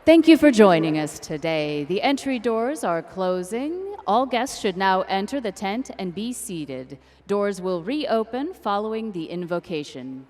Thank you for joining us today. The entry doors are closing. All guests should now enter the tent and be seated. Doors will reopen following the invocation.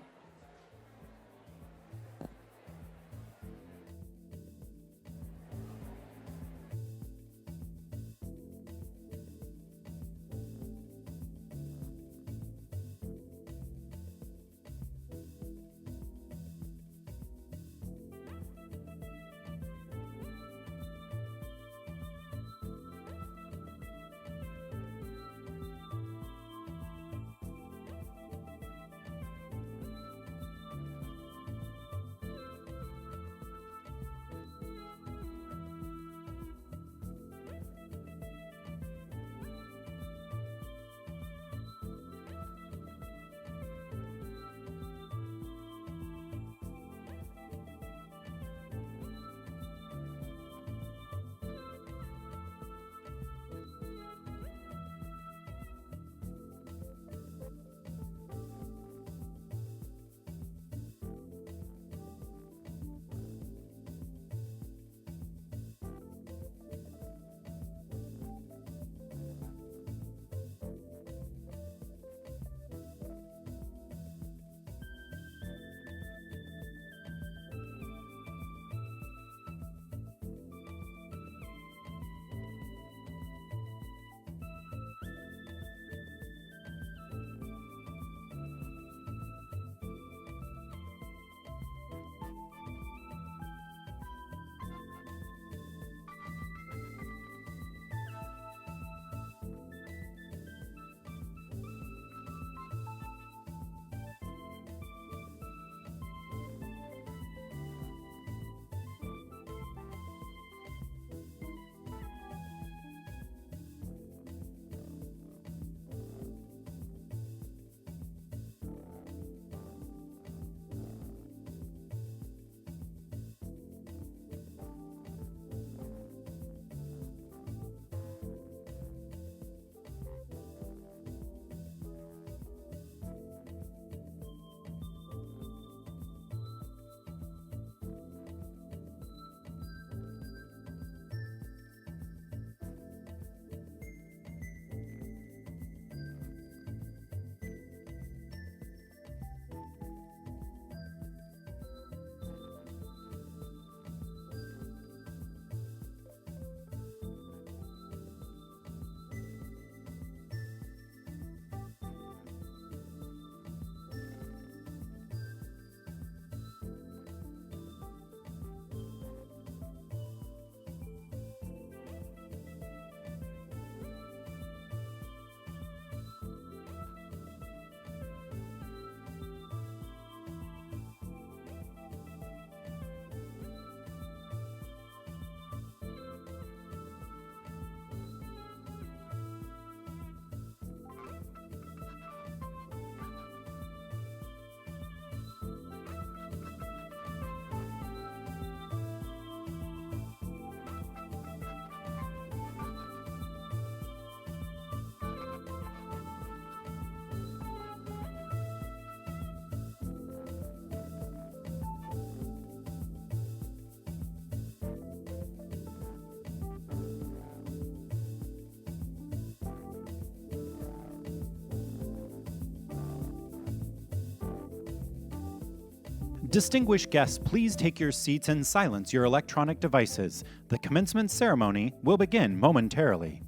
Distinguished guests, please take your seats and silence your electronic devices. The commencement ceremony will begin momentarily.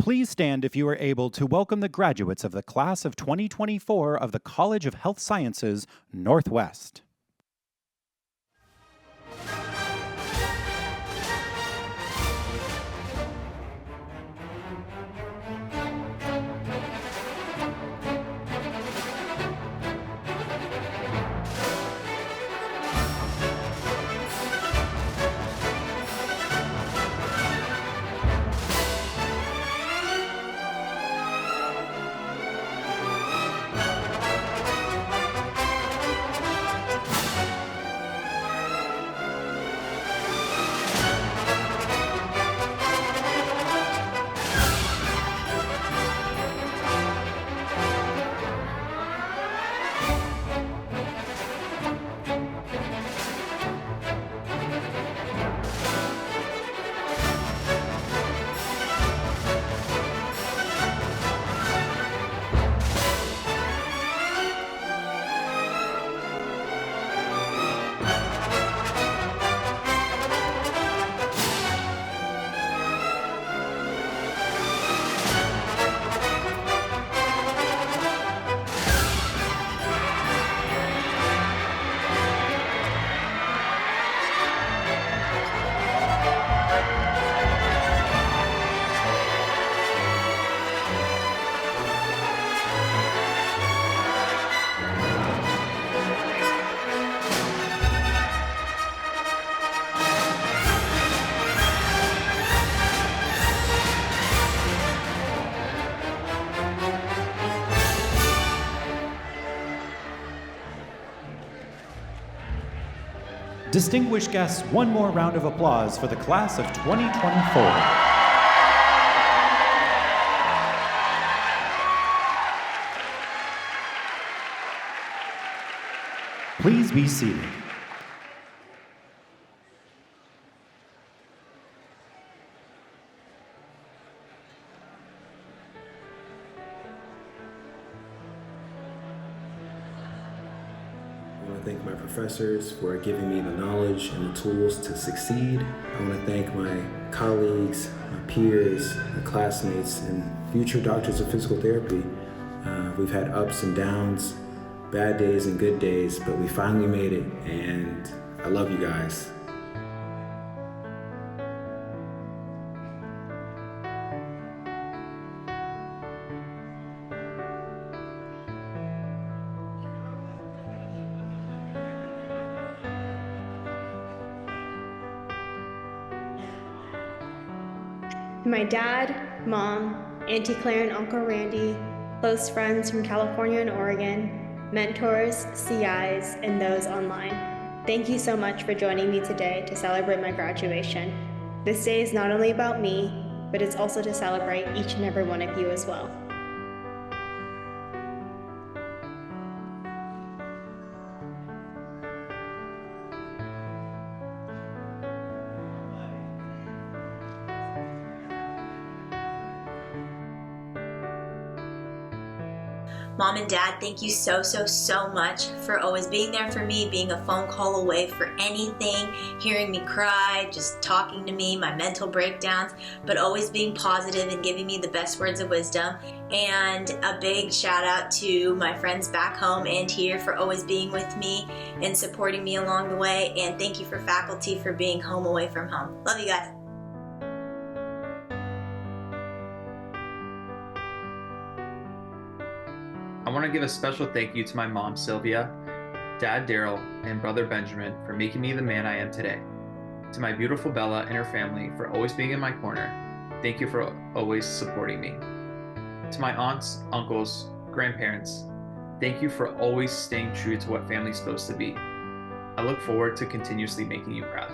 Please stand if you are able to welcome the graduates of the class of 2024 of the College of Health Sciences, Northwest. Distinguished guests, one more round of applause for the class of 2024. Please be seated. I want to thank my professors for giving me the knowledge and the tools to succeed. I want to thank my colleagues, my peers, my classmates, and future doctors of physical therapy. We've had ups and downs, bad days and good days, but we finally made it, and I love you guys. My dad, mom, Auntie Claire and Uncle Randy, close friends from California and Oregon, mentors, CIs, and those online. Thank you so much for joining me today to celebrate my graduation. This day is not only about me, but it's also to celebrate each and every one of you as well. Mom and Dad, thank you so much for always being there for me, being a phone call away for anything, hearing me cry, just talking to me, my mental breakdowns, but always being positive and giving me the best words of wisdom. And a big shout out to my friends back home and here for always being with me and supporting me along the way. And thank you for faculty for being home away from home. Love you guys. I want to give a special thank you to my mom, Sylvia, dad, Daryl, and brother, Benjamin, for making me the man I am today. To my beautiful Bella and her family for always being in my corner, thank you for always supporting me. To my aunts, uncles, grandparents, thank you for always staying true to what family's supposed to be. I look forward to continuously making you proud.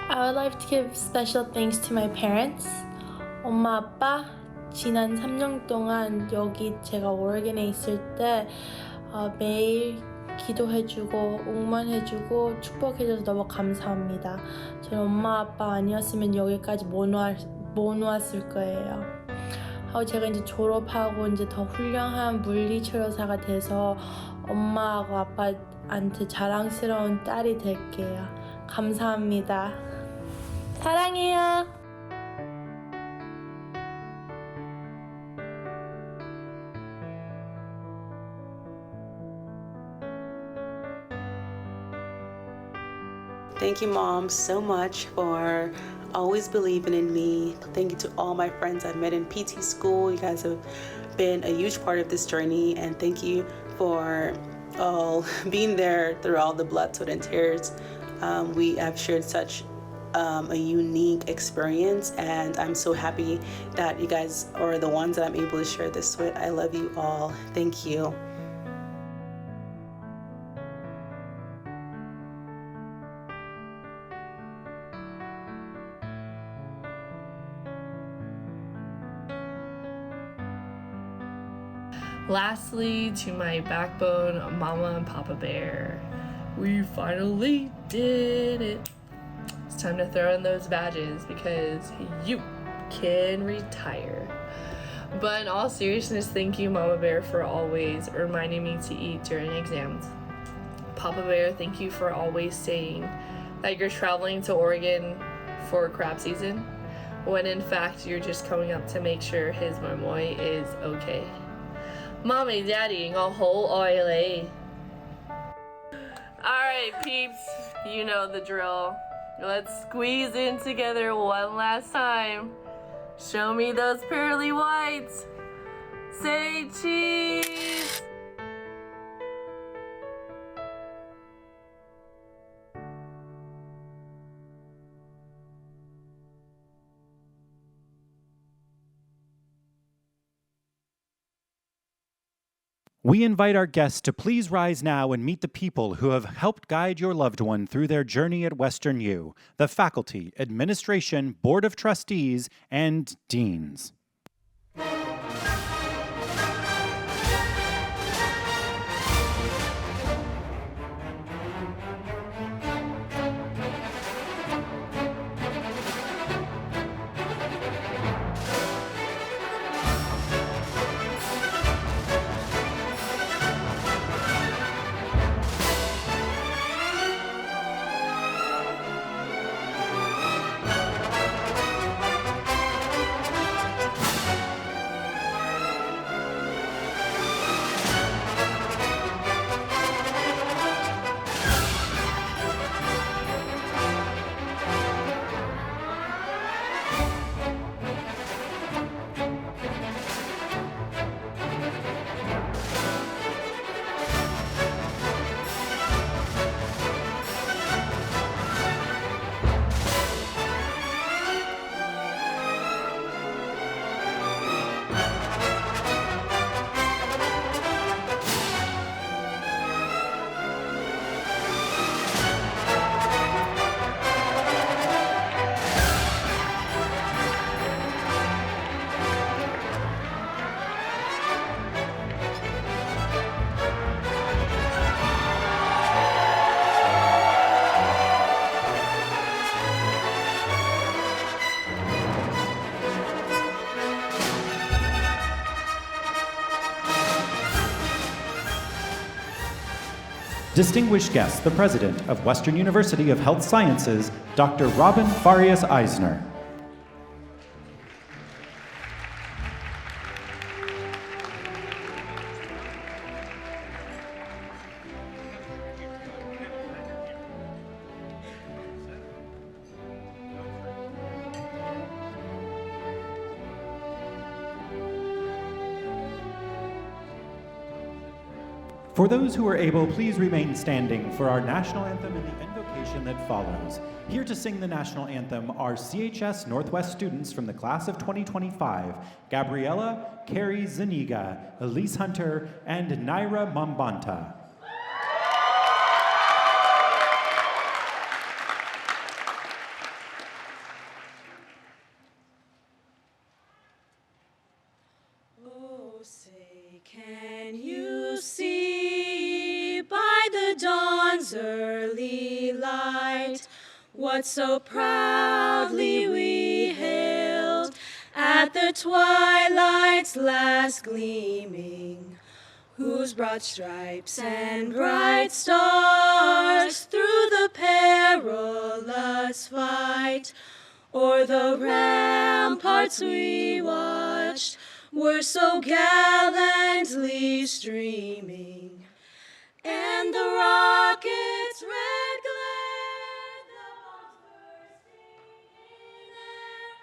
I would like to give special thanks to my parents. 엄마, 아빠, 지난 3년 동안 여기 제가 오레곤에 있을 때 매일 기도해주고 응원해주고 축복해줘서 너무 감사합니다. 저는 엄마 아빠 아니었으면 여기까지 못 왔을 거예요. 하고 제가 이제 졸업하고 이제 더 훌륭한 물리치료사가 돼서 엄마하고 아빠한테 자랑스러운 딸이 될게요. 감사합니다. 사랑해요. Thank you, Mom, so much for always believing in me. Thank you to all my friends I've met in PT school. You guys have been a huge part of this journey, and thank you for all being there through all the blood, sweat, and tears. We have shared such a unique experience, and I'm so happy that you guys are the ones that I'm able to share this with. I love you all. Thank you. Lastly, to my backbone, Mama and Papa Bear, we finally did it. It's time to throw in those badges because you can retire. But in all seriousness, thank you, Mama Bear, for always reminding me to eat during exams. Papa Bear, thank you for always saying that you're traveling to Oregon for crab season, when in fact you're just coming up to make sure his momoy is okay. Mommy, Daddy, a whole oily. Alright, peeps, you know the drill. Let's squeeze in together one last time. Show me those pearly whites. Say cheese. We invite our guests to please rise now and meet the people who have helped guide your loved one through their journey at WesternU, the faculty, administration, board of trustees, and deans. Distinguished guest, the President of Western University of Health Sciences, Dr. Robin Farias Eisner. For those who are able, please remain standing for our national anthem and the invocation that follows. Here to sing the national anthem are CHS-Northwest students from the class of 2025, Gabriella, Carrie Zaniga, Elise Hunter, and Naira Mambanta. Oh, say, can you see by the dawn's early light, what so proudly we hailed at the twilight's last gleaming, whose broad stripes and bright stars through the perilous fight o'er the ramparts we watched were so gallantly streaming, and the rocket's red glare, the bombs bursting in air,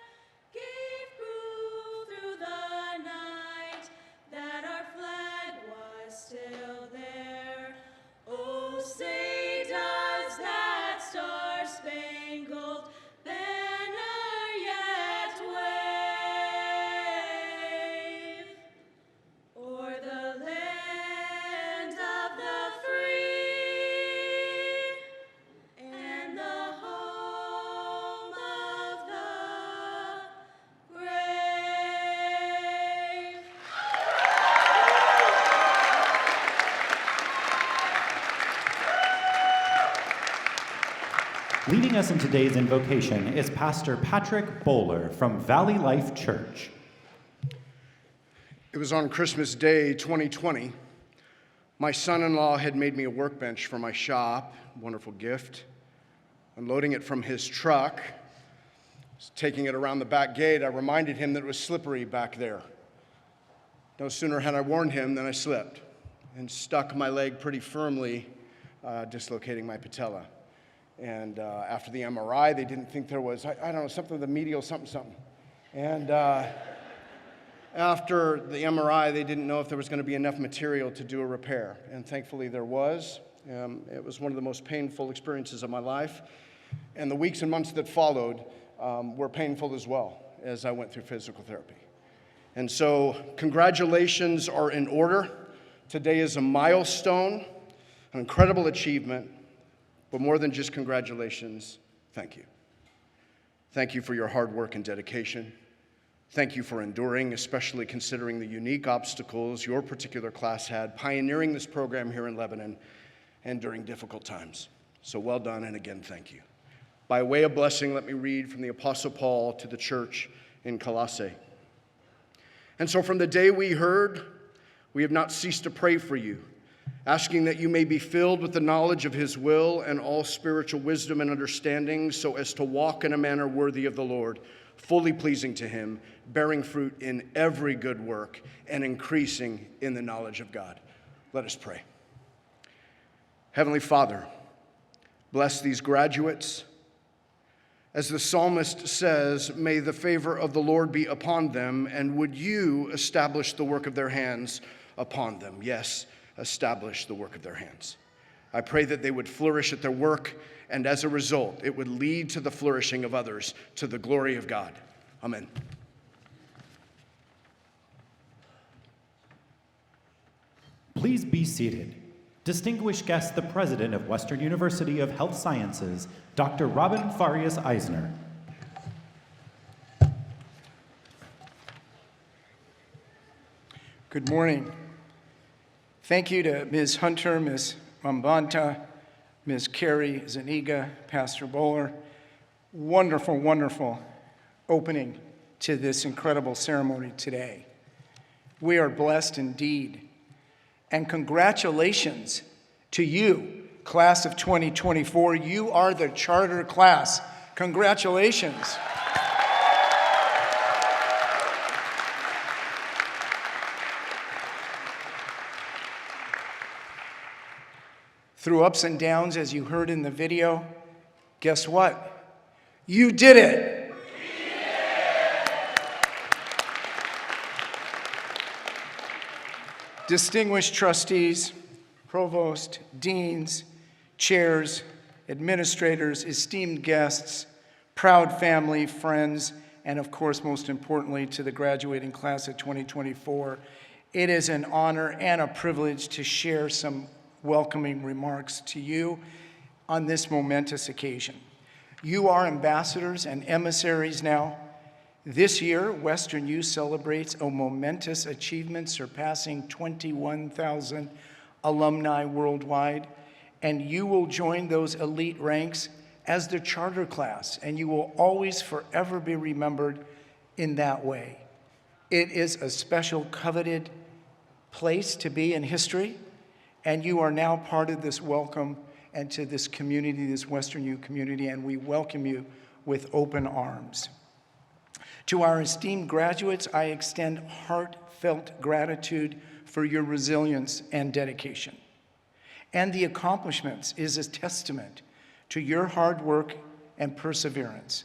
gave proof through the night that our flag was still there. Oh, say does that star-spangled banner yet wave o'er the land of the free and the home of the brave? Leading us in today's invocation is Pastor Patrick Bowler from Valley Life Church. It was on Christmas Day 2020. My son-in-law had made me a workbench for my shop, wonderful gift. Unloading it from his truck, taking it around the back gate, I reminded him that it was slippery back there. No sooner had I warned him than I slipped and stuck my leg pretty firmly, dislocating my patella. And after the MRI, they didn't think there was, I don't know, something of the medial something. And after the MRI, they didn't know if there was going to be enough material to do a repair. And thankfully there was. It was one of the most painful experiences of my life. And the weeks and months that followed were painful as well as I went through physical therapy. And so congratulations are in order. Today is a milestone, an incredible achievement. But more than just congratulations, thank you. Thank you for your hard work and dedication. Thank you for enduring, especially considering the unique obstacles your particular class had, pioneering this program here in Lebanon and during difficult times. So well done, and again, thank you. By way of blessing, let me read from the Apostle Paul to the church in Colossae. And so from the day we heard, we have not ceased to pray for you, asking that you may be filled with the knowledge of his will and all spiritual wisdom and understanding, so as to walk in a manner worthy of the Lord, fully pleasing to him, bearing fruit in every good work, and increasing in the knowledge of God. Let us pray. Heavenly Father, bless these graduates. As the psalmist says, may the favor of the Lord be upon them, and would you establish the work of their hands upon them? Yes, establish the work of their hands. I pray that they would flourish at their work, and as a result, it would lead to the flourishing of others, to the glory of God. Amen. Please be seated. Distinguished guest, the President of Western University of Health Sciences, Dr. Robin Farias Eisner. Good morning. Thank you to Ms. Hunter, Ms. Mambanta, Ms. Carrie Zaniga, Pastor Bowler. Wonderful, wonderful opening to this incredible ceremony today. We are blessed indeed. And congratulations to you, class of 2024. You are the charter class. Congratulations. Through ups and downs, as you heard in the video, guess what? You did it. Distinguished trustees, provost, deans, chairs, administrators, esteemed guests, proud family, friends, and of course, most importantly, to the graduating class of 2024, it is an honor and a privilege to share some welcoming remarks to you on this momentous occasion. You are ambassadors and emissaries now. This year, WesternU celebrates a momentous achievement surpassing 21,000 alumni worldwide. and you will join those elite ranks as the charter class, and you will always forever be remembered in that way. It is a special, coveted place to be in history, and you are now part of this welcome and to this community, this WesternU community, and we welcome you with open arms. To our esteemed graduates, I extend heartfelt gratitude for your resilience and dedication. And the accomplishments is a testament to your hard work and perseverance.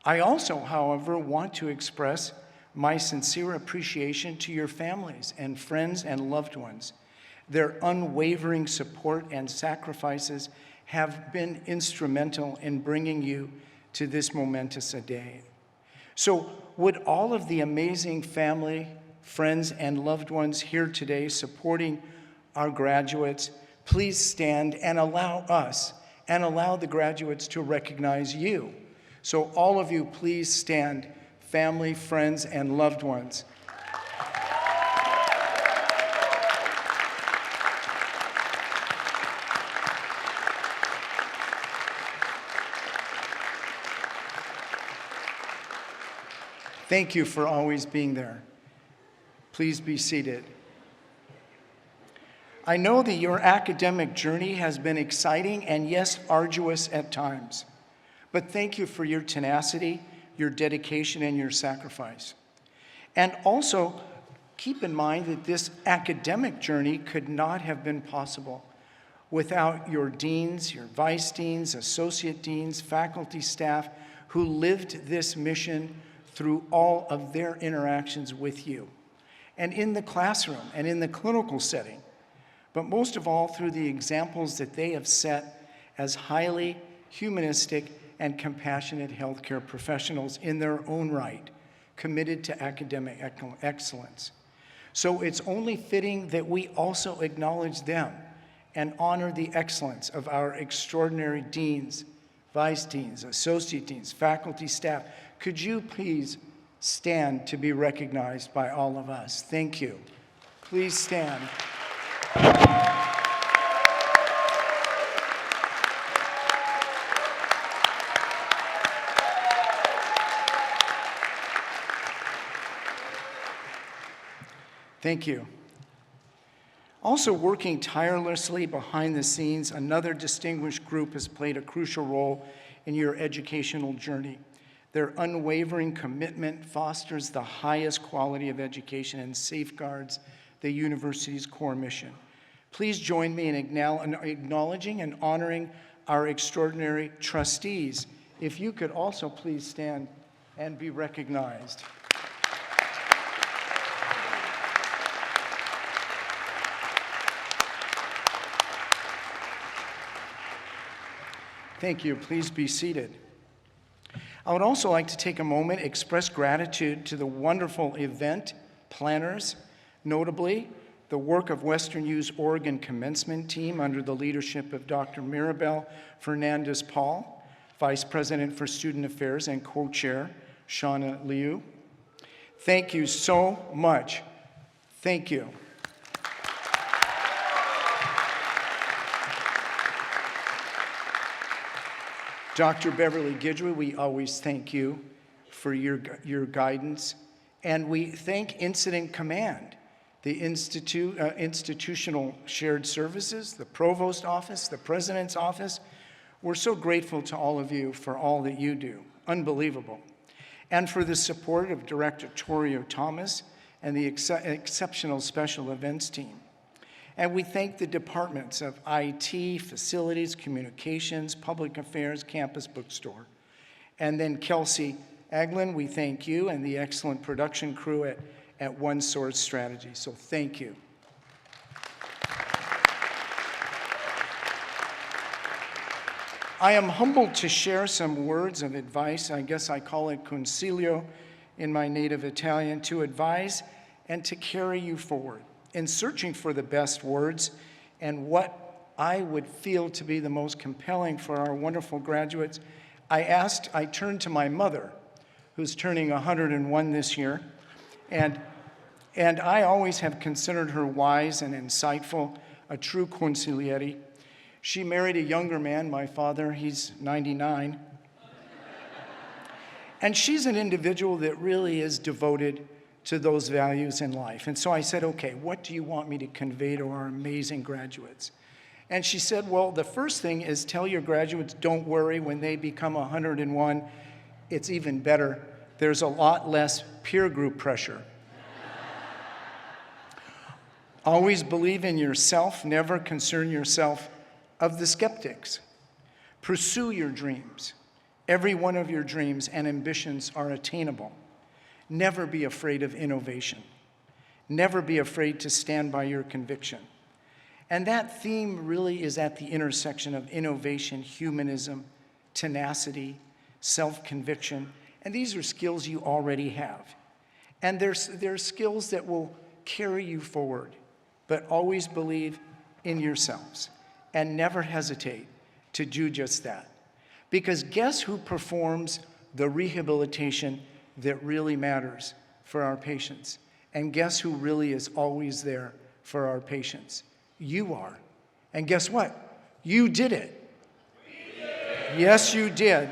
I also, however, want to express my sincere appreciation to your families and friends and loved ones. Their unwavering support and sacrifices have been instrumental in bringing you to this momentous day. So would all of the amazing family, friends, and loved ones here today supporting our graduates please stand and allow us and allow the graduates to recognize you. So all of you, please stand, family, friends, and loved ones. Thank you for always being there. Please be seated. I know that your academic journey has been exciting and, yes, arduous at times. But thank you for your tenacity, your dedication, and your sacrifice. And also, keep in mind that this academic journey could not have been possible without your deans, your vice deans, associate deans, faculty, staff, who lived this mission through all of their interactions with you, and in the classroom and in the clinical setting, but most of all through the examples that they have set as highly humanistic and compassionate healthcare professionals in their own right, committed to academic excellence. So it's only fitting that we also acknowledge them and honor the excellence of our extraordinary deans, vice deans, associate deans, faculty, staff. Could you please stand to be recognized by all of us? Thank you. Please stand. Thank you. Also working tirelessly behind the scenes, another distinguished group has played a crucial role in your educational journey. Their unwavering commitment fosters the highest quality of education and safeguards the university's core mission. Please join me in acknowledging and honoring our extraordinary trustees. If you could also please stand and be recognized. Thank you. Please be seated. I would also like to take a moment, express gratitude to the wonderful event planners, notably the work of WesternU's Oregon Commencement team under the leadership of Dr. Mirabel Fernandez-Paul, Vice President for Student Affairs and Co-Chair Shauna Liu. Thank you so much. Thank you. Dr. Beverly Guidry, we always thank you for your guidance. And we thank Incident Command, the institutional shared services, the provost office, the president's office. We're so grateful to all of you for all that you do. Unbelievable. And for the support of Director Torio Thomas and the exceptional special events team. And we thank the departments of IT, facilities, communications, public affairs, campus bookstore. And then Kelsey Aglin, we thank you and the excellent production crew at One Source Strategy. So thank you. I am humbled to share some words of advice. I guess I call it consiglio in my native Italian, to advise and to carry you forward. In searching for the best words and what I would feel to be the most compelling for our wonderful graduates, I turned to my mother, who's turning 101 this year, and I always have considered her wise and insightful, a true consigliere. She married a younger man, my father, he's 99. And she's an individual that really is devoted to those values in life. And so I said, okay, what do you want me to convey to our amazing graduates? And she said, well, the first thing is tell your graduates, don't worry, when they become 101, it's even better. There's a lot less peer group pressure. Always believe in yourself, never concern yourself of the skeptics. Pursue your dreams. Every one of your dreams and ambitions are attainable. Never be afraid of innovation. Never be afraid to stand by your conviction. And that theme really is at the intersection of innovation, humanism, tenacity, self-conviction, and these are skills you already have. And they're skills that will carry you forward, but always believe in yourselves and never hesitate to do just that. Because guess who performs the rehabilitation that really matters for our patients? And guess who really is always there for our patients? You are. And guess what? You did it. Yes, you did.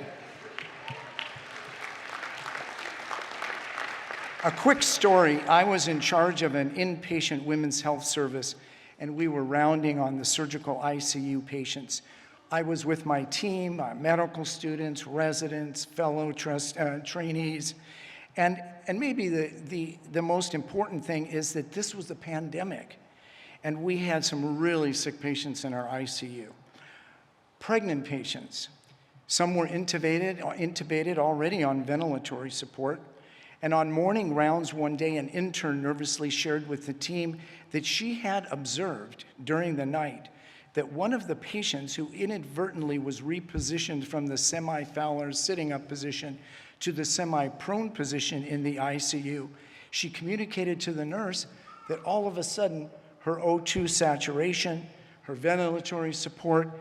A quick story. I was in charge of an inpatient women's health service, and we were rounding on the surgical ICU patients. I was with my team, medical students, residents, fellow trainees, and maybe the most important thing is that this was the pandemic, and we had some really sick patients in our ICU. Pregnant patients. Some were intubated already on ventilatory support. And on morning rounds one day, an intern nervously shared with the team that she had observed during the night that one of the patients who inadvertently was repositioned from the semi-Fowler sitting up position to the semi-prone position in the ICU, she communicated to the nurse that all of a sudden her O2 saturation, her ventilatory support,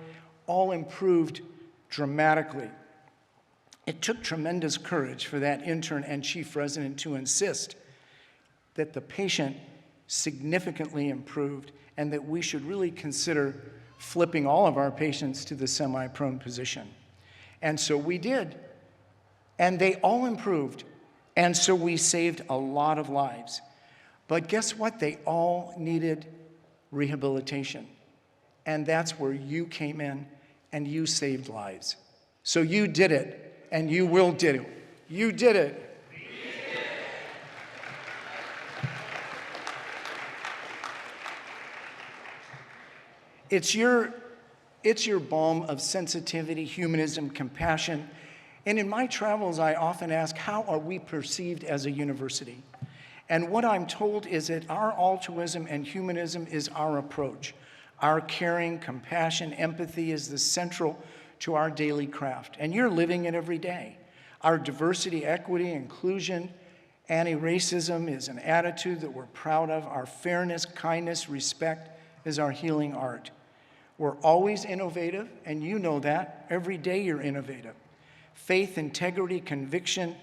all improved dramatically. It took tremendous courage for that intern and chief resident to insist that the patient significantly improved and that we should really consider flipping all of our patients to the semi-prone position. And so we did. And they all improved. And so we saved a lot of lives. But guess what? They all needed rehabilitation. And that's where you came in and you saved lives. So you did it. And you will do it. You did it. It's your balm of sensitivity, humanism, compassion. And in my travels, I often ask, how are we perceived as a university? And what I'm told is that our altruism and humanism is our approach. Our caring, compassion, empathy is the central to our daily craft, and you're living it every day. Our diversity, equity, inclusion, anti-racism is an attitude that we're proud of. Our fairness, kindness, respect is our healing art. We're always innovative, and you know that. Every day you're innovative. Faith, integrity, conviction,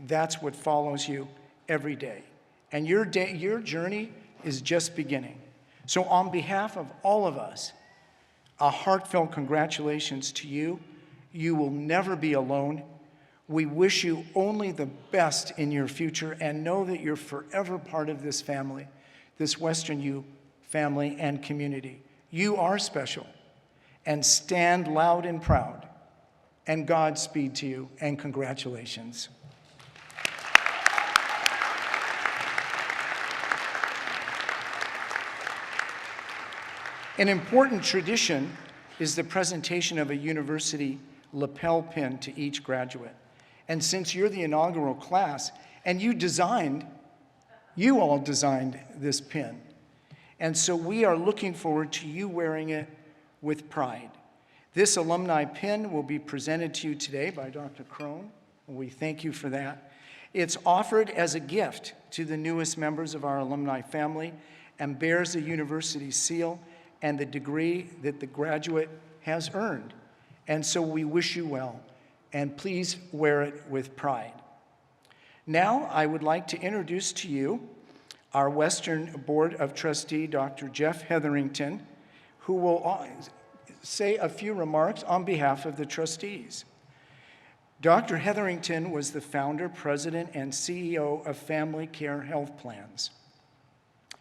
that's what follows you every day. And your journey is just beginning. So on behalf of all of us, a heartfelt congratulations to you. You will never be alone. We wish you only the best in your future and know that you're forever part of this family, this WesternU family and community. You are special, and stand loud and proud. And Godspeed to you, and congratulations. An important tradition is the presentation of a university lapel pin to each graduate. And since you're the inaugural class, and you all designed this pin. And so we are looking forward to you wearing it with pride. This alumni pin will be presented to you today by Dr. Crone, and we thank you for that. It's offered as a gift to the newest members of our alumni family and bears the university seal and the degree that the graduate has earned. And so we wish you well, and please wear it with pride. Now, I would like to introduce to you our Western Board of Trustee, Dr. Jeff Hetherington, who will say a few remarks on behalf of the trustees. Dr. Hetherington was the founder, president, and CEO of Family Care Health Plans,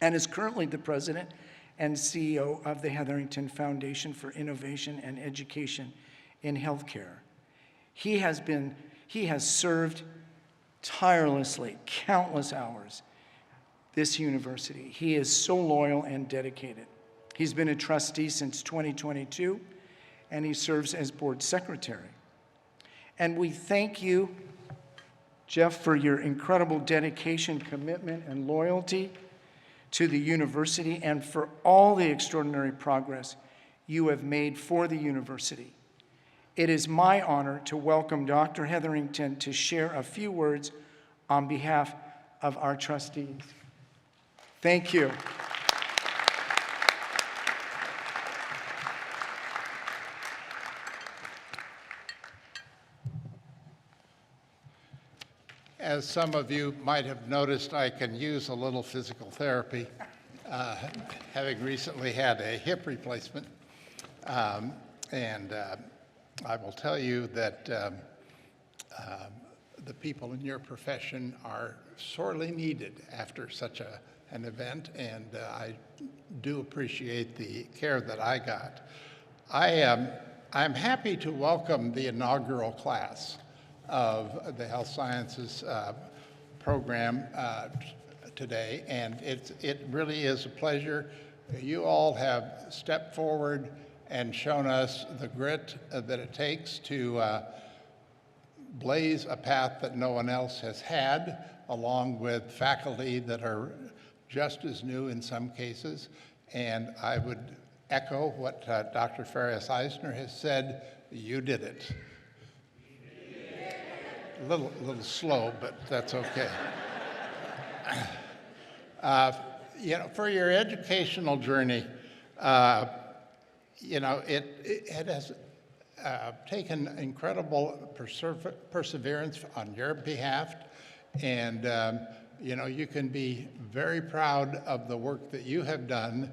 and is currently the president and CEO of the Hetherington Foundation for Innovation and Education in Healthcare. He has served tirelessly, countless hours, this university. He is so loyal and dedicated. He's been a trustee since 2022, and he serves as board secretary. And we thank you, Jeff, for your incredible dedication, commitment, and loyalty to the university, and for all the extraordinary progress you have made for the university. It is my honor to welcome Dr. Hetherington to share a few words on behalf of our trustees. Thank you. As some of you might have noticed, I can use a little physical therapy, having recently had a hip replacement. I will tell you that the people in your profession are sorely needed after such an event, and I do appreciate the care that I got. I'm happy to welcome the inaugural class of the Health Sciences program today, and it really is a pleasure. You all have stepped forward and shown us the grit that it takes to blaze a path that no one else has had, along with faculty that are just as new in some cases. And I would echo what Dr. Farias-Eisner has said: you did it. A little slow, but that's okay. For your educational journey, it has taken incredible perseverance on your behalf, and you can be very proud of the work that you have done,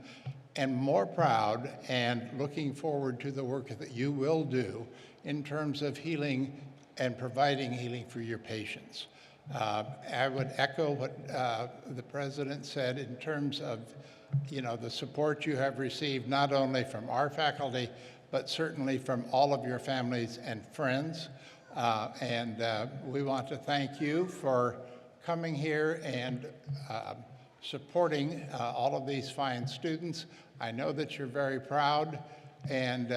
and more proud and looking forward to the work that you will do in terms of healing and providing healing for your patients. I would echo what the president said in terms of the support you have received, not only from our faculty, but certainly from all of your families and friends. We want to thank you for coming here and supporting all of these fine students. I know that you're very proud, and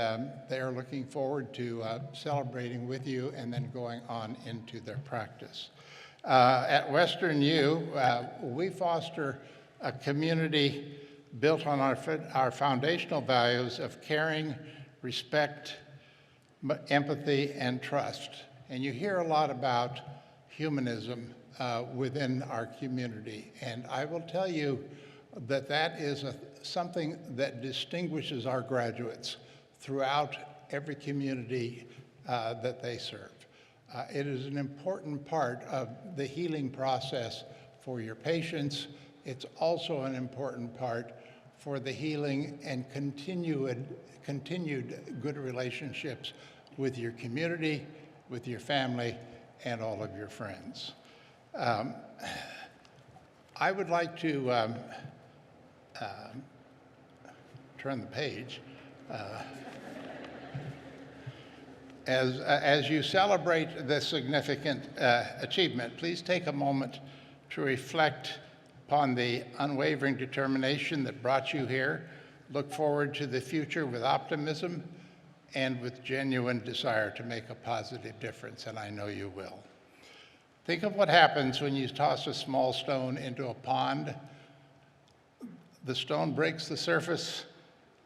they are looking forward to celebrating with you and then going on into their practice. At WesternU, we foster a community built on our foundational values of caring, respect, empathy, and trust. And you hear a lot about humanism within our community. And I will tell you that that is something that distinguishes our graduates throughout every community that they serve. It is an important part of the healing process for your patients. It's also an important part for the healing and continued good relationships with your community, with your family, and all of your friends. I would like to turn the page. As you celebrate this significant achievement, please take a moment to reflect upon the unwavering determination that brought you here. Look forward to the future with optimism and with genuine desire to make a positive difference, and I know you will. Think of what happens when you toss a small stone into a pond. The stone breaks the surface,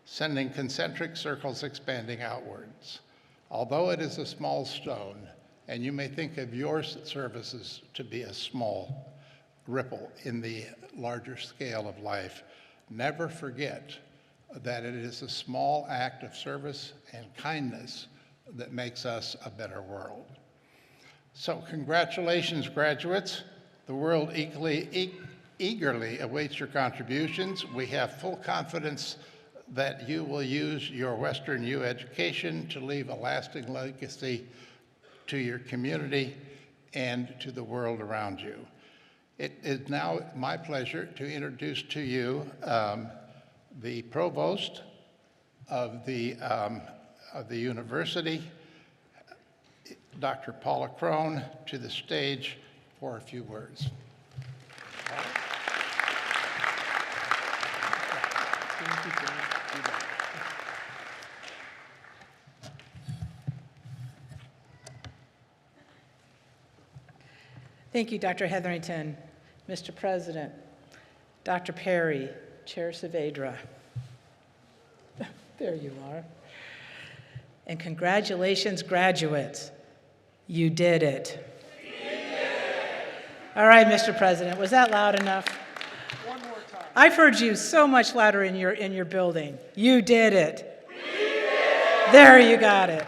sending concentric circles expanding outwards. Although it is a small stone, and you may think of your services to be a small ripple in the larger scale of life, never forget that it is a small act of service and kindness that makes us a better world. So congratulations, graduates. The world eagerly awaits your contributions. We have full confidence that you will use your WesternU education to leave a lasting legacy to your community and to the world around you. It is now my pleasure to introduce to you the provost of the university, Dr. Paula Crone, to the stage for a few words. Thank you, Dr. Hetherington, Mr. President, Dr. Perry, Chair Saavedra. There you are. And congratulations, graduates. You did it. All right, Mr. President, was that loud enough? One more time. I've heard you so much louder in your building. You did it. There, you got it.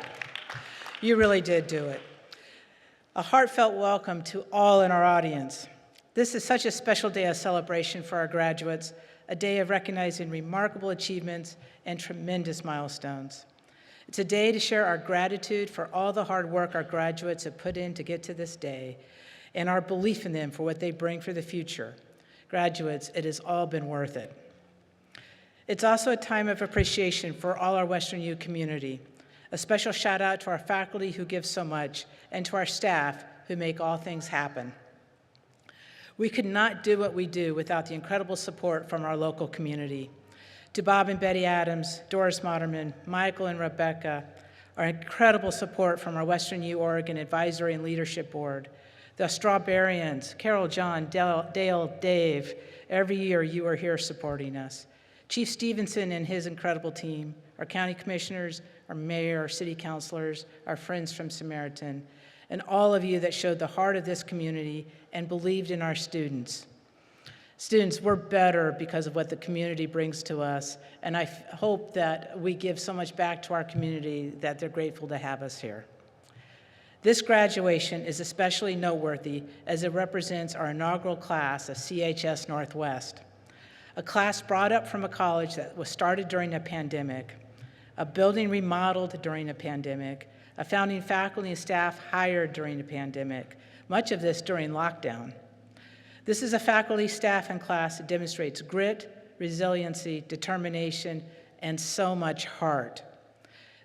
You really did do it. A heartfelt welcome to all in our audience. This is such a special day of celebration for our graduates, a day of recognizing remarkable achievements and tremendous milestones. It's a day to share our gratitude for all the hard work our graduates have put in to get to this day, and our belief in them for what they bring for the future. Graduates, it has all been worth it. It's also a time of appreciation for all our WesternU community. A special shout out to our faculty who give so much, and to our staff who make all things happen. We could not do what we do without the incredible support from our local community. To Bob and Betty Adams, Doris Moderman, Michael and Rebecca, our incredible support from our WesternU Oregon Advisory and Leadership Board, the Strawberrians, Carol, John, Dale, Dave, every year you are here supporting us. Chief Stevenson and his incredible team, our county commissioners, our mayor, our city councilors, our friends from Samaritan, and all of you that showed the heart of this community and believed in our students. Students, we're better because of what the community brings to us, and I hope that we give so much back to our community that they're grateful to have us here. This graduation is especially noteworthy as it represents our inaugural class of CHS-Northwest, a class brought up from a college that was started during a pandemic, a building remodeled during a pandemic, a founding faculty and staff hired during a pandemic, much of this during lockdown. This is a faculty, staff, and class that demonstrates grit, resiliency, determination, and so much heart.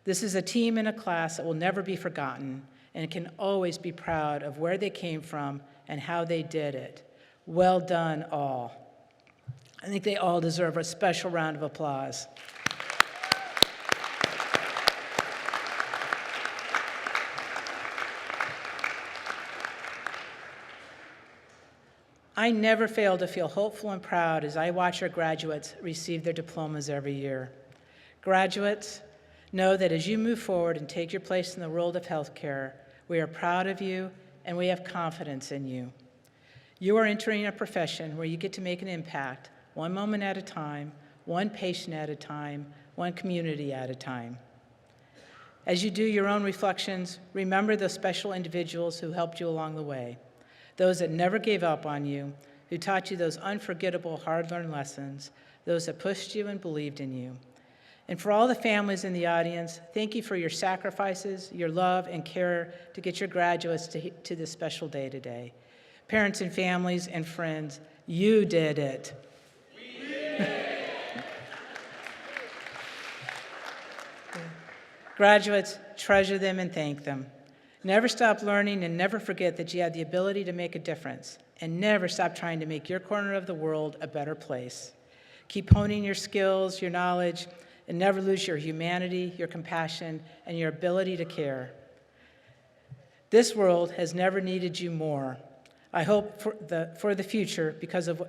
This is a team and a class that will never be forgotten and can always be proud of where they came from and how they did it. Well done, all. I think they all deserve a special round of applause. I never fail to feel hopeful and proud as I watch our graduates receive their diplomas every year. Graduates, know that as you move forward and take your place in the world of healthcare, we are proud of you and we have confidence in you. You are entering a profession where you get to make an impact, one moment at a time, one patient at a time, one community at a time. As you do your own reflections, remember those special individuals who helped you along the way, those that never gave up on you, who taught you those unforgettable, hard-learned lessons, those that pushed you and believed in you. And for all the families in the audience, thank you for your sacrifices, your love and care to get your graduates to this special day today. Parents and families and friends, you did it. We did it. Graduates, treasure them and thank them. Never stop learning and never forget that you have the ability to make a difference. And never stop trying to make your corner of the world a better place. Keep honing your skills, your knowledge, and never lose your humanity, your compassion, and your ability to care. This world has never needed you more. I have hope for the future because of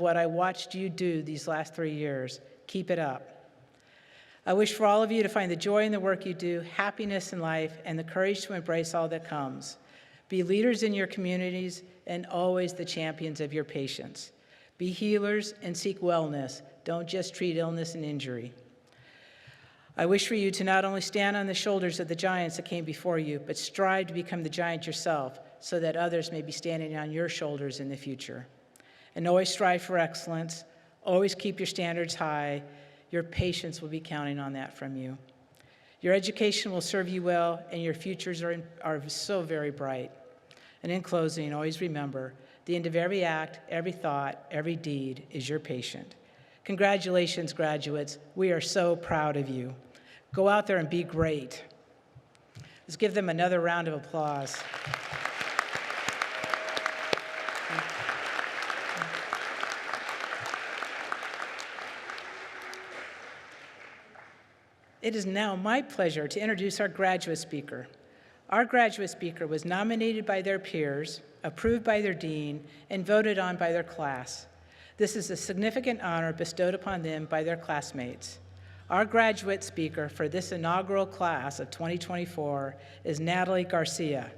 what I watched you do these last 3 years. Keep it up. I wish for all of you to find the joy in the work you do, happiness in life, and the courage to embrace all that comes. Be leaders in your communities and always the champions of your patients. Be healers and seek wellness. Don't just treat illness and injury. I wish for you to not only stand on the shoulders of the giants that came before you, but strive to become the giant yourself so that others may be standing on your shoulders in the future. And always strive for excellence, Always keep your standards high. Your patients will be counting on that from you. Your education will serve you well, and your futures are so very bright. And in closing, always remember, the end of every act, every thought, every deed is your patient. Congratulations, graduates. We are so proud of you. Go out there and be great. Let's give them another round of applause. It is now my pleasure to introduce our graduate speaker. Our graduate speaker was nominated by their peers, approved by their dean, and voted on by their class. This is a significant honor bestowed upon them by their classmates. Our graduate speaker for this inaugural class of 2024 is Natalie Garcia.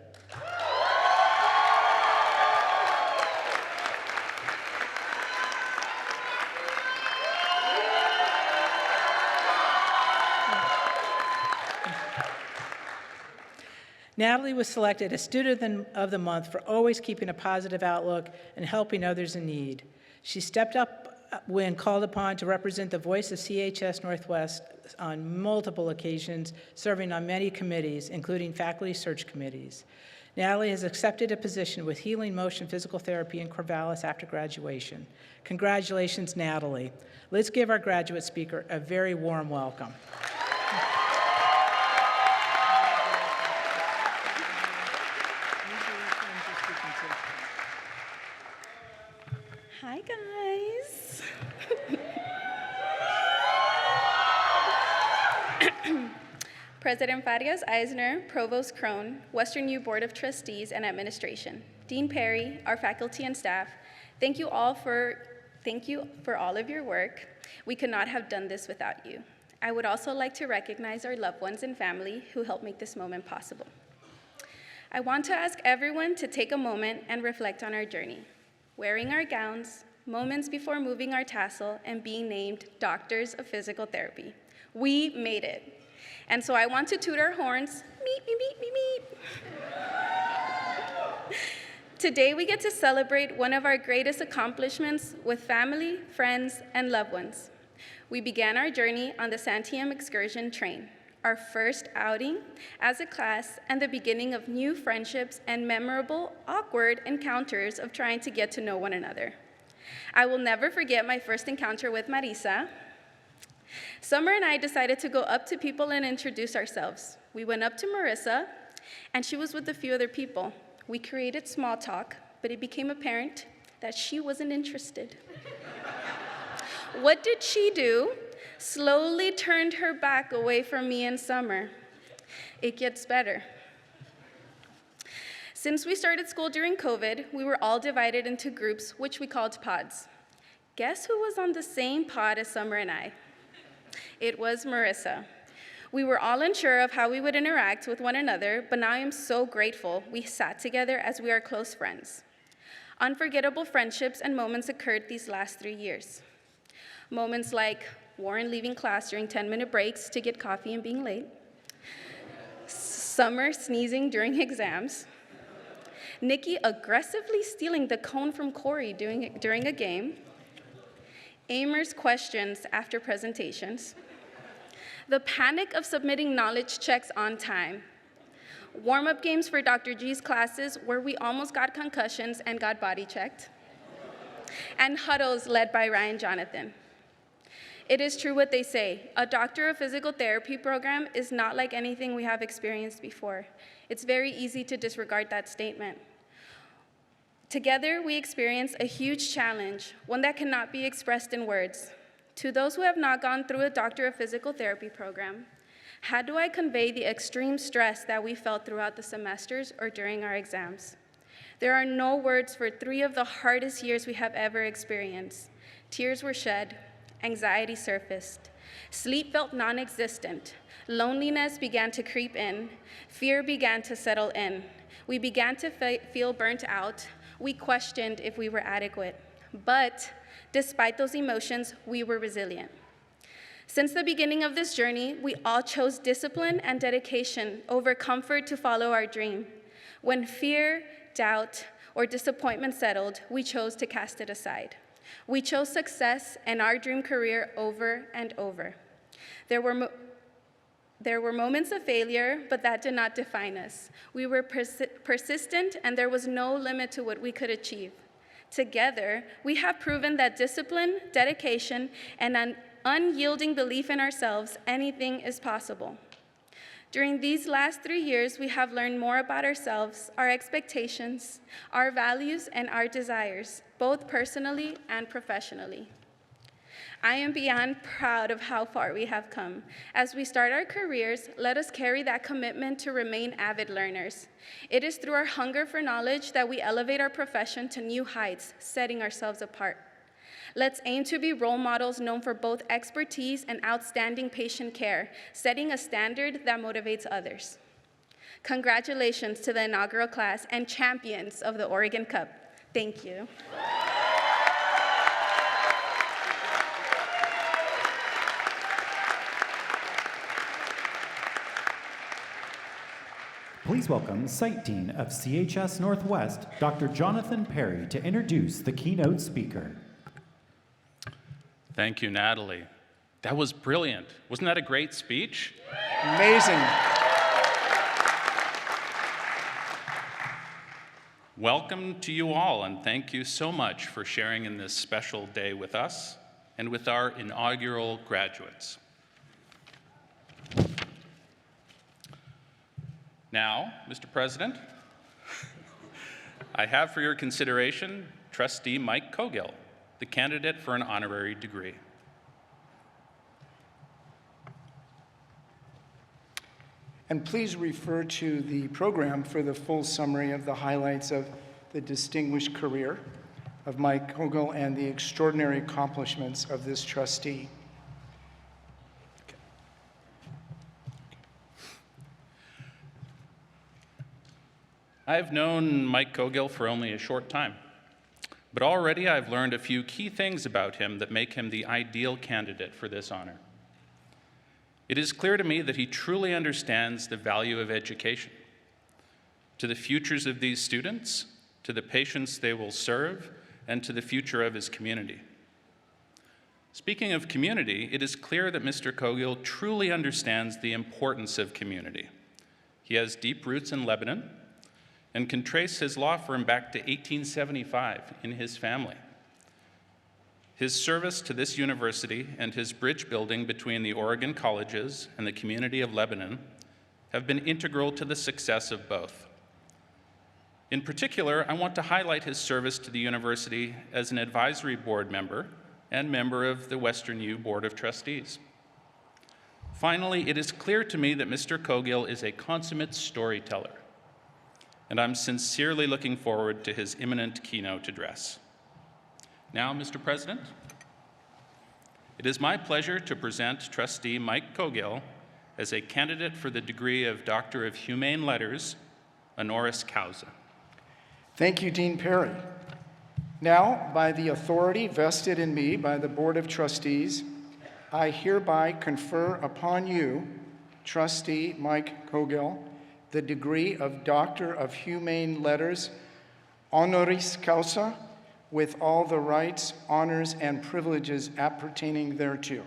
Natalie was selected as Student of the Month for always keeping a positive outlook and helping others in need. She stepped up when called upon to represent the voice of CHS-Northwest on multiple occasions, serving on many committees, including faculty search committees. Natalie has accepted a position with Healing Motion Physical Therapy in Corvallis after graduation. Congratulations, Natalie. Let's give our graduate speaker a very warm welcome. Hi, guys. President Farias Eisner, Provost Crone, WesternU Board of Trustees and Administration, Dean Perry, our faculty and staff, thank you for all of your work. We could not have done this without you. I would also like to recognize our loved ones and family who helped make this moment possible. I want to ask everyone to take a moment and reflect on our journey. Wearing our gowns, moments before moving our tassel, and being named Doctors of Physical Therapy. We made it. And so I want to toot our horns, meep, meep, meep, meep, meep. Today we get to celebrate one of our greatest accomplishments with family, friends, and loved ones. We began our journey on the Santiam excursion train, our first outing as a class and the beginning of new friendships and memorable, awkward encounters of trying to get to know one another. I will never forget my first encounter with Marisa. Summer and I decided to go up to people and introduce ourselves. We went up to Marissa, and she was with a few other people. We created small talk, but it became apparent that she wasn't interested. What did she do? Slowly turned her back away from me and Summer. It gets better. Since we started school during COVID, we were all divided into groups, which we called pods. Guess who was on the same pod as Summer and I? It was Marissa. We were all unsure of how we would interact with one another, but now I am so grateful we sat together as we are close friends. Unforgettable friendships and moments occurred these last 3 years. Moments like Warren leaving class during 10-minute breaks to get coffee and being late, Summer sneezing during exams, Nikki aggressively stealing the cone from Corey during a game, Amer's questions after presentations, the panic of submitting knowledge checks on time, warm-up games for Dr. G's classes where we almost got concussions and got body checked, and huddles led by Ryan Jonathan. It is true what they say, a Doctor of Physical Therapy program is not like anything we have experienced before. It's very easy to disregard that statement. Together, we experience a huge challenge, one that cannot be expressed in words. To those who have not gone through a Doctor of Physical Therapy program, how do I convey the extreme stress that we felt throughout the semesters or during our exams? There are no words for 3 of the hardest years we have ever experienced. Tears were shed, anxiety surfaced, sleep felt non-existent, loneliness began to creep in, fear began to settle in. We began to feel burnt out. We questioned if we were adequate. But despite those emotions, we were resilient. Since the beginning of this journey, we all chose discipline and dedication over comfort to follow our dream. When fear, doubt, or disappointment settled, we chose to cast it aside. We chose success and our dream career over and over. There were moments of failure, but that did not define us. We were persistent, and there was no limit to what we could achieve. Together, we have proven that discipline, dedication, and an unyielding belief in ourselves, anything is possible. During these last 3 years, we have learned more about ourselves, our expectations, our values, and our desires, both personally and professionally. I am beyond proud of how far we have come. As we start our careers, let us carry that commitment to remain avid learners. It is through our hunger for knowledge that we elevate our profession to new heights, setting ourselves apart. Let's aim to be role models known for both expertise and outstanding patient care, setting a standard that motivates others. Congratulations to the inaugural class and champions of the Oregon Cup. Thank you. Please welcome Site Dean of CHS-Northwest, Dr. Jonathan Perry, to introduce the keynote speaker. Thank you, Natalie. That was brilliant. Wasn't that a great speech? Amazing. Welcome to you all, and thank you so much for sharing in this special day with us and with our inaugural graduates. Now, Mr. President, I have for your consideration Trustee Mike Cogill, the candidate for an honorary degree. And please refer to the program for the full summary of the highlights of the distinguished career of Mike Cogill and the extraordinary accomplishments of this trustee. I've known Mike Cogill for only a short time, but already I've learned a few key things about him that make him the ideal candidate for this honor. It is clear to me that he truly understands the value of education, to the futures of these students, to the patients they will serve, and to the future of his community. Speaking of community, it is clear that Mr. Cogill truly understands the importance of community. He has deep roots in Lebanon and can trace his law firm back to 1875 in his family. His service to this university and his bridge building between the Oregon colleges and the community of Lebanon have been integral to the success of both. In particular, I want to highlight his service to the university as an advisory board member and member of the WesternU Board of Trustees. Finally, it is clear to me that Mr. Cogill is a consummate storyteller, and I'm sincerely looking forward to his imminent keynote address. Now, Mr. President, it is my pleasure to present Trustee Mike Cogill as a candidate for the degree of Doctor of Humane Letters, honoris causa. Thank you, Dean Perry. Now, by the authority vested in me by the Board of Trustees, I hereby confer upon you, Trustee Mike Cogill, the degree of Doctor of Humane Letters, honoris causa, with all the rights, honors, and privileges appertaining thereto.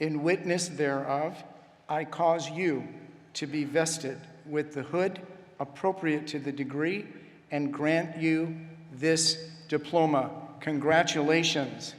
In witness thereof, I cause you to be vested with the hood appropriate to the degree and grant you this diploma. Congratulations.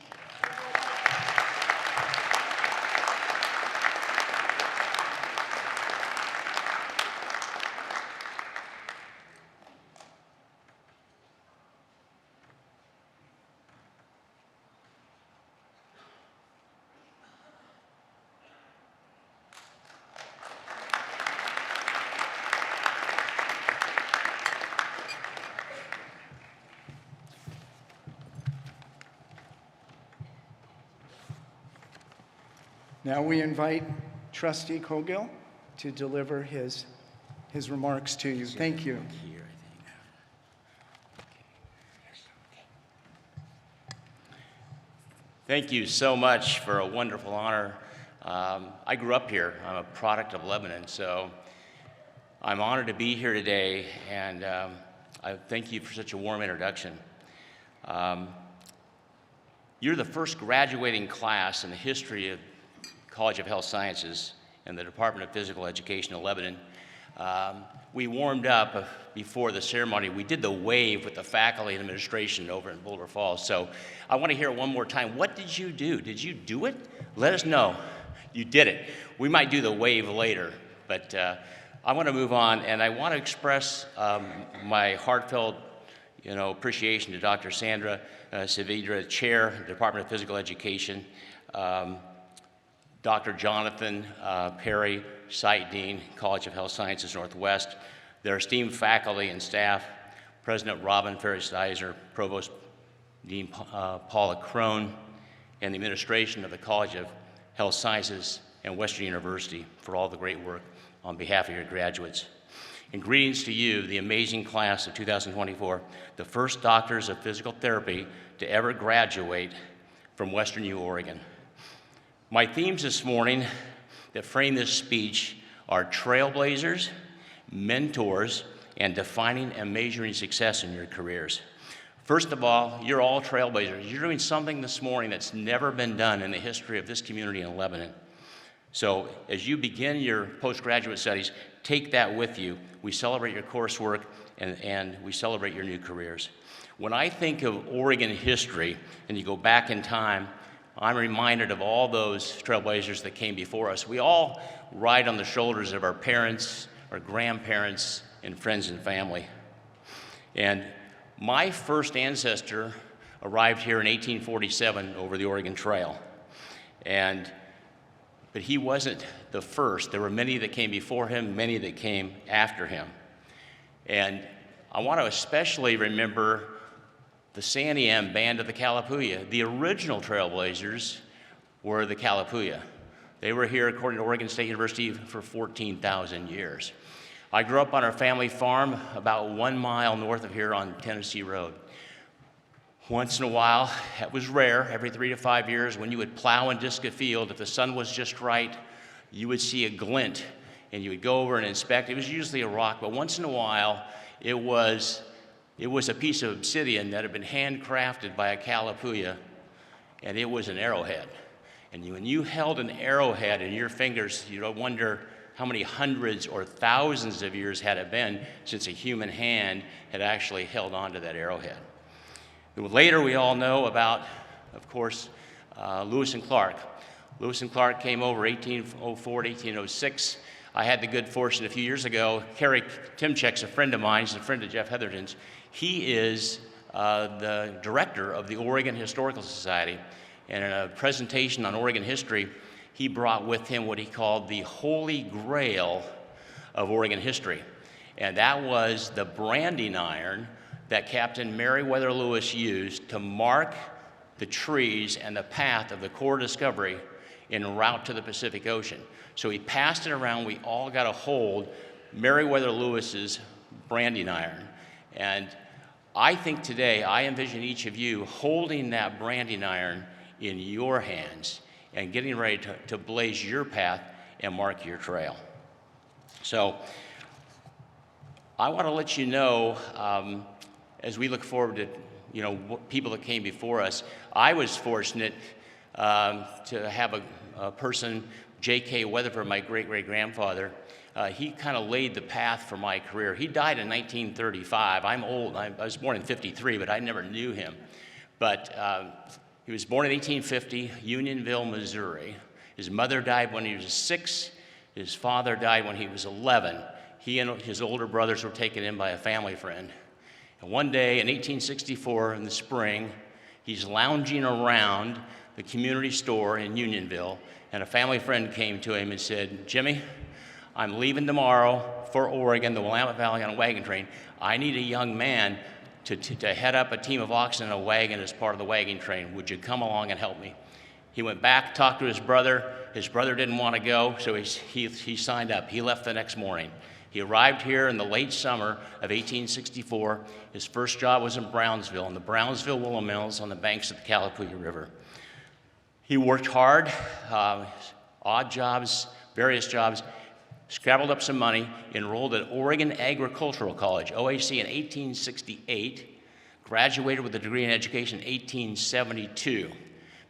Now we invite Trustee Cogill to deliver his remarks to you. Thank you. Thank you so much for a wonderful honor. I grew up here. I'm a product of Lebanon, so I'm honored to be here today, and I thank you for such a warm introduction. You're the first graduating class in the history of College of Health Sciences and the Department of Physical Education in Lebanon. We warmed up before the ceremony. We did the wave with the faculty and administration over in Boulder Falls. So I want to hear it one more time. What did you do? Did you do it? Let us know. You did it. We might do the wave later, but I want to move on, and I want to express my heartfelt appreciation to Dr. Sandra Saavedra, Chair, Department of Physical Education, Dr. Jonathan Perry, Site Dean, College of Health Sciences Northwest, their esteemed faculty and staff, President Robin Ferris-Dizer, Provost Dean Paula Crone, and the administration of the College of Health Sciences and Western University for all the great work on behalf of your graduates. And greetings to you, the amazing class of 2024, the first doctors of physical therapy to ever graduate from WesternU, Oregon. My themes this morning that frame this speech are trailblazers, mentors, and defining and measuring success in your careers. First of all, you're all trailblazers. You're doing something this morning that's never been done in the history of this community in Lebanon. So as you begin your postgraduate studies, take that with you. We celebrate your coursework and we celebrate your new careers. When I think of Oregon history and you go back in time, I'm reminded of all those trailblazers that came before us. We all ride on the shoulders of our parents, our grandparents, and friends and family. And my first ancestor arrived here in 1847 over the Oregon Trail. But he wasn't the first. There were many that came before him, many that came after him. And I want to especially remember the Santiam Band of the Kalapuya. The original trailblazers were the Kalapuya. They were here, according to Oregon State University, for 14,000 years. I grew up on our family farm about 1 mile north of here on Tennessee Road. Once in a while, it was rare, every 3 to 5 years, when you would plow and disc a field, if the sun was just right, you would see a glint, and you would go over and inspect. It was usually a rock, but once in a while, it was a piece of obsidian that had been handcrafted by a Kalapuya, and it was an arrowhead. And when you held an arrowhead in your fingers, you'd wonder how many hundreds or thousands of years had it been since a human hand had actually held onto that arrowhead. Later, we all know about, of course, Lewis and Clark. Lewis and Clark came over 1804 to 1806. I had the good fortune a few years ago, Kerry Timchek's a friend of mine, he's a friend of Jeff Heatherton's. He is the director of the Oregon Historical Society. And in a presentation on Oregon history, he brought with him what he called the Holy Grail of Oregon history. And that was the branding iron that Captain Meriwether Lewis used to mark the trees and the path of the core discovery en route to the Pacific Ocean. So he passed it around. We all got to hold Meriwether Lewis's branding iron. And I think today, I envision each of you holding that branding iron in your hands and getting ready to blaze your path and mark your trail. So I want to let you know, as we look forward to people that came before us, I was fortunate to have a person, J.K. Weatherford, my great-great-grandfather. He kind of laid the path for my career. He died in 1935. I'm old. I was born in 53, but I never knew him. But he was born in 1850, Unionville, Missouri. His mother died when he was 6. His father died when he was 11. He and his older brothers were taken in by a family friend. And one day in 1864 in the spring, he's lounging around the community store in Unionville, and a family friend came to him and said, "Jimmy, I'm leaving tomorrow for Oregon, the Willamette Valley, on a wagon train. I need a young man to head up a team of oxen in a wagon as part of the wagon train. Would you come along and help me?" He went back, talked to his brother. His brother didn't want to go, so he signed up. He left the next morning. He arrived here in the late summer of 1864. His first job was in Brownsville, in the Brownsville Willow Mills on the banks of the Kalapuya River. He worked hard, odd jobs, various jobs, scrabbled up some money, enrolled at Oregon Agricultural College, OAC, in 1868, graduated with a degree in education in 1872.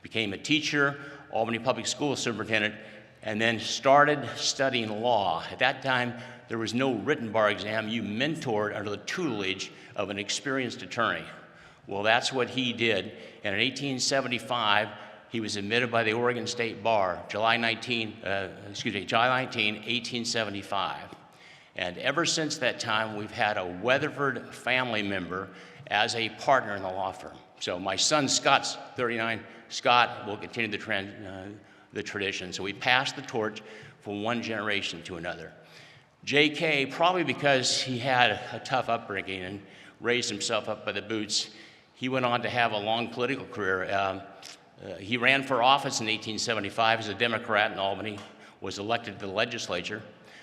became a teacher, Albany Public School superintendent, and then started studying law. At that time, there was no written bar exam. You mentored under the tutelage of an experienced attorney. Well, that's what he did. And in 1875, he was admitted by the Oregon State Bar, July 19, 1875. And ever since that time, we've had a Weatherford family member as a partner in the law firm. So my son, Scott's 39. Scott will continue the tradition. So we passed the torch from one generation to another. J.K., probably because he had a tough upbringing and raised himself up by the boots, he went on to have a long political career. He ran for office in 1875 as a Democrat in Albany, was elected to the legislature,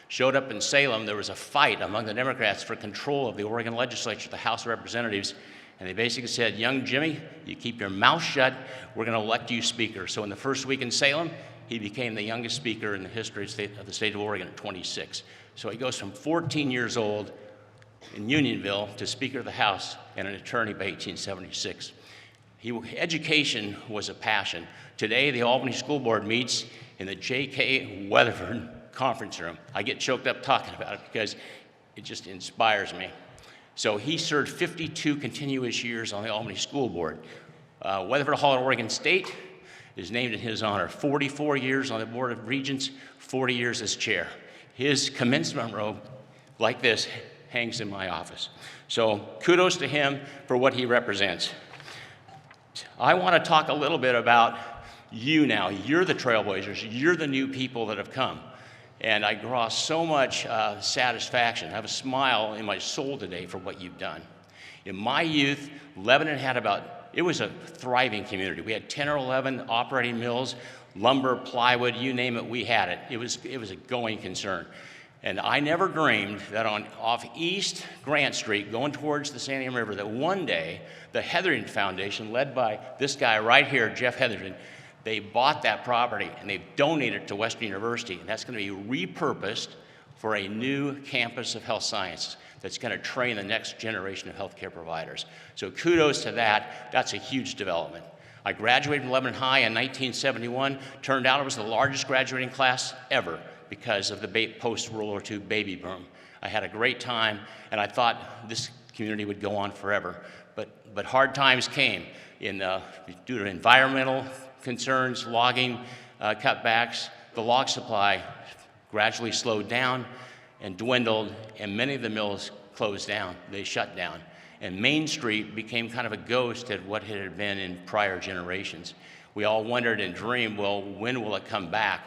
showed up in Salem. There was a fight among the Democrats for control of the Oregon legislature, the House of Representatives, and they basically said, young Jimmy, you keep your mouth shut, we're going to elect you speaker. So in the first week in Salem, he became the youngest speaker in the history of the state of Oregon at 26. So he goes from 14 years old in Unionville to Speaker of the House and an attorney by 1876. Education was a passion. Today, the Albany School Board meets in the J.K. Weatherford conference room. I get choked up talking about it because it just inspires me. So he served 52 continuous years on the Albany School Board. Weatherford Hall at Oregon State is named in his honor. 44 years on the Board of Regents, 40 years as chair. His commencement robe, like this, hangs in my office. So kudos to him for what he represents. I want to talk a little bit about you now. You're the trailblazers. You're the new people that have come. And I draw so much satisfaction. I have a smile in my soul today for what you've done. In my youth, Lebanon had it was a thriving community. We had 10 or 11 operating mills, lumber, plywood, you name it, we had it. It was a going concern. And I never dreamed that off East Grant Street, going towards the Santiam River, that one day the Hetherington Foundation, led by this guy right here, Jeff Hetherington, they bought that property and they've donated it to Western University. And that's going to be repurposed for a new campus of health sciences that's going to train the next generation of healthcare providers. So kudos to that. That's a huge development. I graduated from Lebanon High in 1971. Turned out it was the largest graduating class ever because of the post-World War II baby boom. I had a great time, and I thought this community would go on forever. But hard times came due to environmental concerns, logging cutbacks. The log supply gradually slowed down and dwindled, and many of the mills closed down. They shut down. And Main Street became kind of a ghost at what it had been in prior generations. We all wondered and dreamed, well, when will it come back?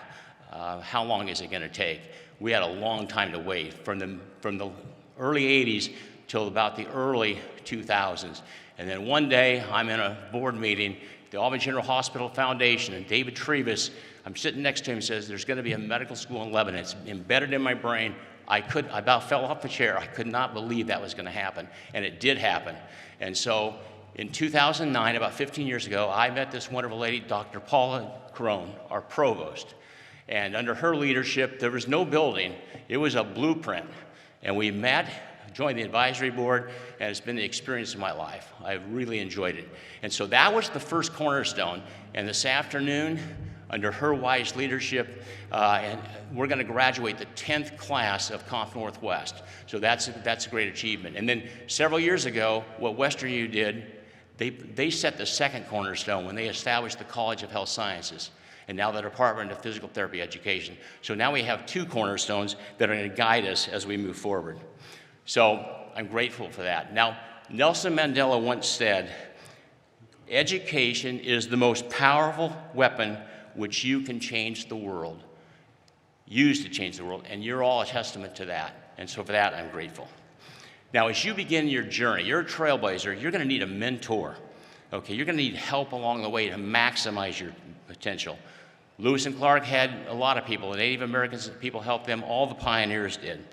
How long is it going to take? We had a long time to wait, from the early 80s till about the early 2000s. And then one day, I'm in a board meeting, the Albany General Hospital Foundation, and David Trevis, I'm sitting next to him, says, there's going to be a medical school in Lebanon. It's embedded in my brain. I about fell off the chair. I could not believe that was going to happen, and it did happen. And so in 2009, about 15 years ago, I met this wonderful lady, Dr. Paula Crone, our provost. And under her leadership, there was no building. It was a blueprint. And we met, joined the advisory board, and it's been the experience of my life. I've really enjoyed it. And so that was the first cornerstone. And this afternoon, under her wise leadership, and we're going to graduate the 10th class of CHS-Northwest. So that's a great achievement. And then several years ago, what WesternU did, they set the second cornerstone when they established the College of Health Sciences, and now the Department of Physical Therapy Education. So now we have two cornerstones that are going to guide us as we move forward. So I'm grateful for that. Now, Nelson Mandela once said, education is the most powerful weapon which you can change the world, use to change the world, and you're all a testament to that. And so for that, I'm grateful. Now, as you begin your journey, you're a trailblazer, you're going to need a mentor. Okay, you're going to need help along the way to maximize your potential. Lewis and Clark had a lot of people, the Native Americans, people helped them, all the pioneers did.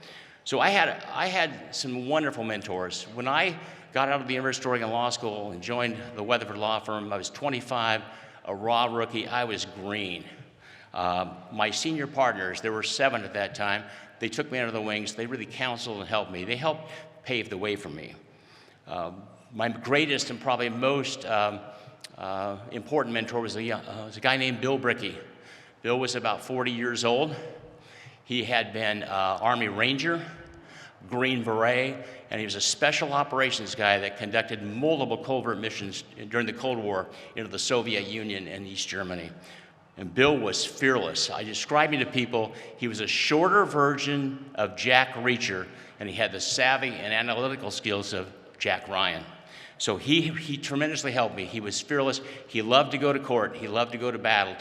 So I had some wonderful mentors. When I got out of the University of Oregon Law School and joined the Weatherford Law Firm, I was 25, a raw rookie. I was green. My senior partners, there were 7 at that time, they took me under the wings. They really counseled and helped me. They helped pave the way for me. My greatest and probably most important mentor was a guy named Bill Brickey. Bill was about 40 years old. He had been Army Ranger, Green Beret, and he was a special operations guy that conducted multiple covert missions during the Cold War into the Soviet Union and East Germany. And Bill was fearless. I describe him to people, he was a shorter version of Jack Reacher, and he had the savvy and analytical skills of Jack Ryan. So he tremendously helped me. He was fearless. He loved to go to court. He loved to go to battle.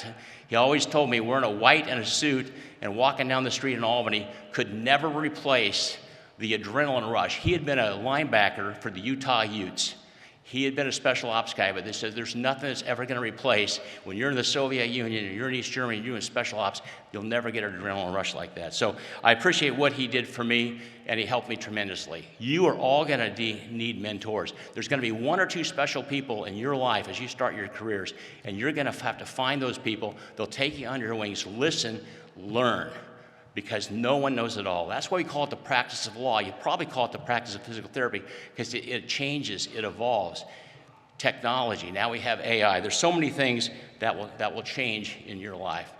He always told me wearing a white and a suit and walking down the street in Albany could never replace the adrenaline rush. He had been a linebacker for the Utah Utes. He had been a special ops guy, but they said there's nothing that's ever going to replace when you're in the Soviet Union and you're in East Germany and you're doing special ops, you'll never get an adrenaline rush like that. So I appreciate what he did for me, and he helped me tremendously. You are all going to need mentors. There's going to be one or two special people in your life as you start your careers, and you're going to have to find those people. They'll take you under your wings, listen, learn, because no one knows it all. That's why we call it the practice of law. You probably call it the practice of physical therapy because it changes, it evolves. Technology, now we have AI. There's so many things that will change in your life.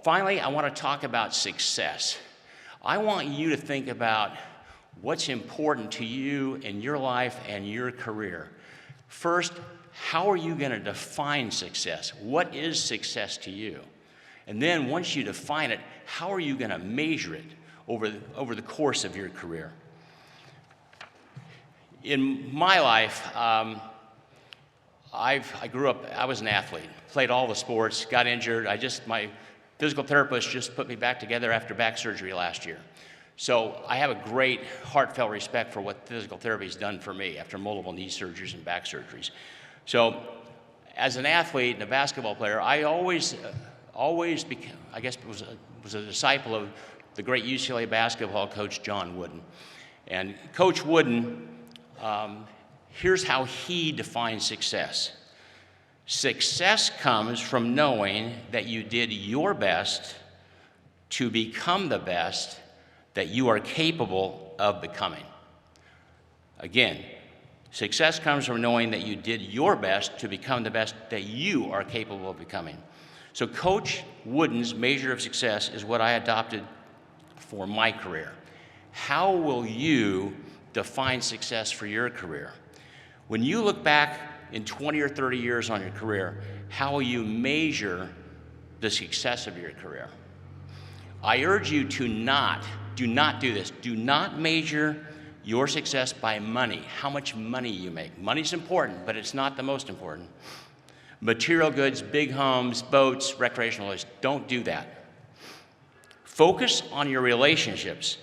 Finally, I want to talk about success. I want you to think about what's important to you in your life and your career. First, how are you going to define success? What is success to you? And then once you define it, how are you going to measure it over the course of your career? In my life, I grew up, I was an athlete, played all the sports, got injured. My physical therapist just put me back together after back surgery last year. So I have a great heartfelt respect for what physical therapy has done for me after multiple knee surgeries and back surgeries. So as an athlete and a basketball player, I always became, I guess, was a disciple of the great UCLA basketball coach, John Wooden. And Coach Wooden, here's how he defines success. Success comes from knowing that you did your best to become the best that you are capable of becoming. Again, success comes from knowing that you did your best to become the best that you are capable of becoming. So Coach Wooden's measure of success is what I adopted for my career. How will you define success for your career? When you look back in 20 or 30 years on your career, how will you measure the success of your career? I urge you to do not do this. Do not measure your success by money, how much money you make. Money's important, but it's not the most important. Material goods, big homes, boats, recreational lives, don't do that. Focus on your relationships,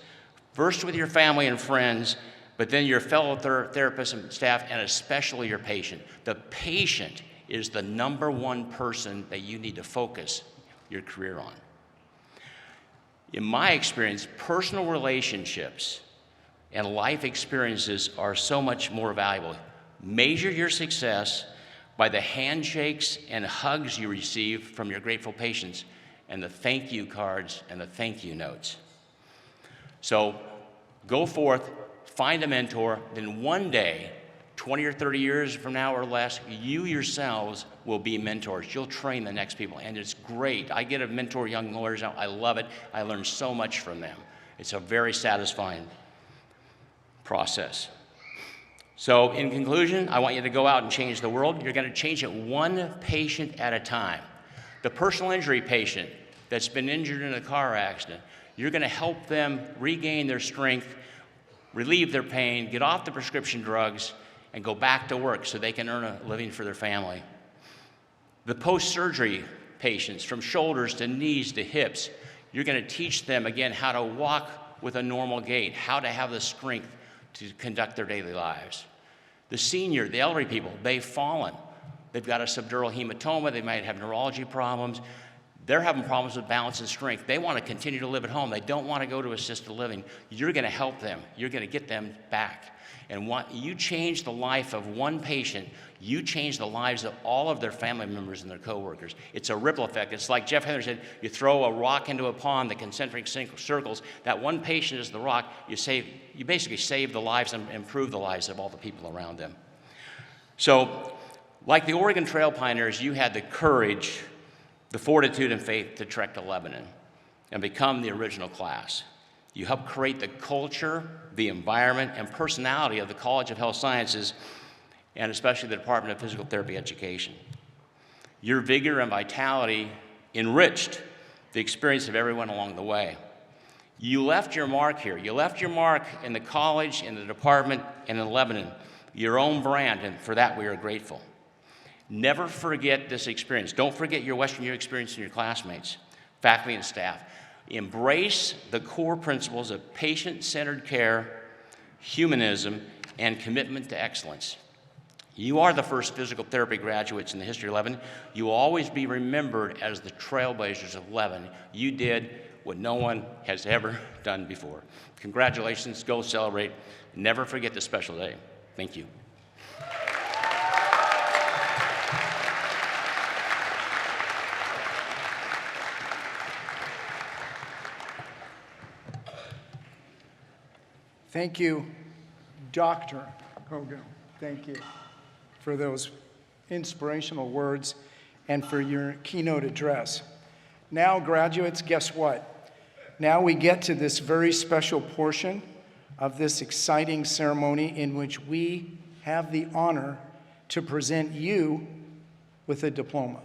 first with your family and friends, but then your fellow therapists and staff, and especially your patient. The patient is the number one person that you need to focus your career on. In my experience, personal relationships and life experiences are so much more valuable. Measure your success by the handshakes and hugs you receive from your grateful patients and the thank you cards and the thank you notes. So go forth, find a mentor, then one day, 20 or 30 years from now or less, you yourselves will be mentors. You'll train the next people, and it's great. I get to mentor young lawyers now. I love it. I learn so much from them. It's a very satisfying process. So in conclusion, I want you to go out and change the world. You're going to change it one patient at a time. The personal injury patient that's been injured in a car accident, you're going to help them regain their strength, relieve their pain, get off the prescription drugs, and go back to work so they can earn a living for their family. The post-surgery patients, from shoulders to knees to hips, you're going to teach them, again, how to walk with a normal gait, how to have the strength to conduct their daily lives. The senior, the elderly people, they've fallen. They've got a subdural hematoma, they might have neurology problems. They're having problems with balance and strength. They want to continue to live at home. They don't want to go to assisted living. You're going to help them. You're going to get them back. And you change the life of one patient, you change the lives of all of their family members and their coworkers. It's a ripple effect. It's like Jeff Heather said, you throw a rock into a pond, the concentric circles, that one patient is the rock, you basically save the lives and improve the lives of all the people around them. So Like the Oregon Trail pioneers, you had the courage, the fortitude and faith to trek to Lebanon and become the original class. You helped create the culture, the environment, and personality of the College of Health Sciences, and especially the Department of Physical Therapy Education. Your vigor and vitality enriched the experience of everyone along the way. You left your mark here. You left your mark in the college, in the department, and in Lebanon, your own brand, and for that we are grateful. Never forget this experience. Don't forget your WesternU experience and your classmates, faculty, and staff. Embrace the core principles of patient-centered care, humanism, and commitment to excellence. You are the first physical therapy graduates in the history of Lebanon. You will always be remembered as the trailblazers of Lebanon. You did what no one has ever done before. Congratulations, go celebrate. Never forget this special day. Thank you. Thank you, Dr. Hogan. Thank you for those inspirational words and for your keynote address. Now, graduates, guess what? Now we get to this very special portion of this exciting ceremony in which we have the honor to present you with a diploma.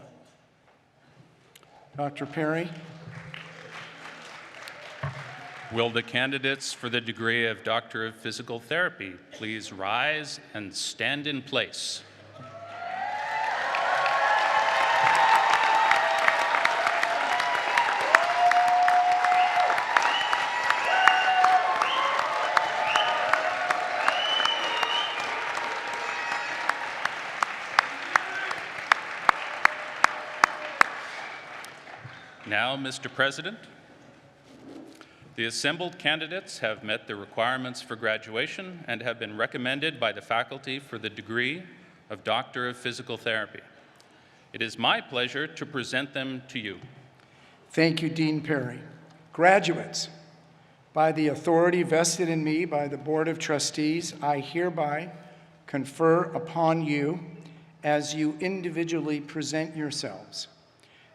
Dr. Perry. Will the candidates for the degree of Doctor of Physical Therapy please rise and stand in place? Now, Mr. President, the assembled candidates have met the requirements for graduation and have been recommended by the faculty for the degree of Doctor of Physical Therapy. It is my pleasure to present them to you. Thank you, Dean Perry. Graduates, by the authority vested in me by the Board of Trustees, I hereby confer upon you, as you individually present yourselves,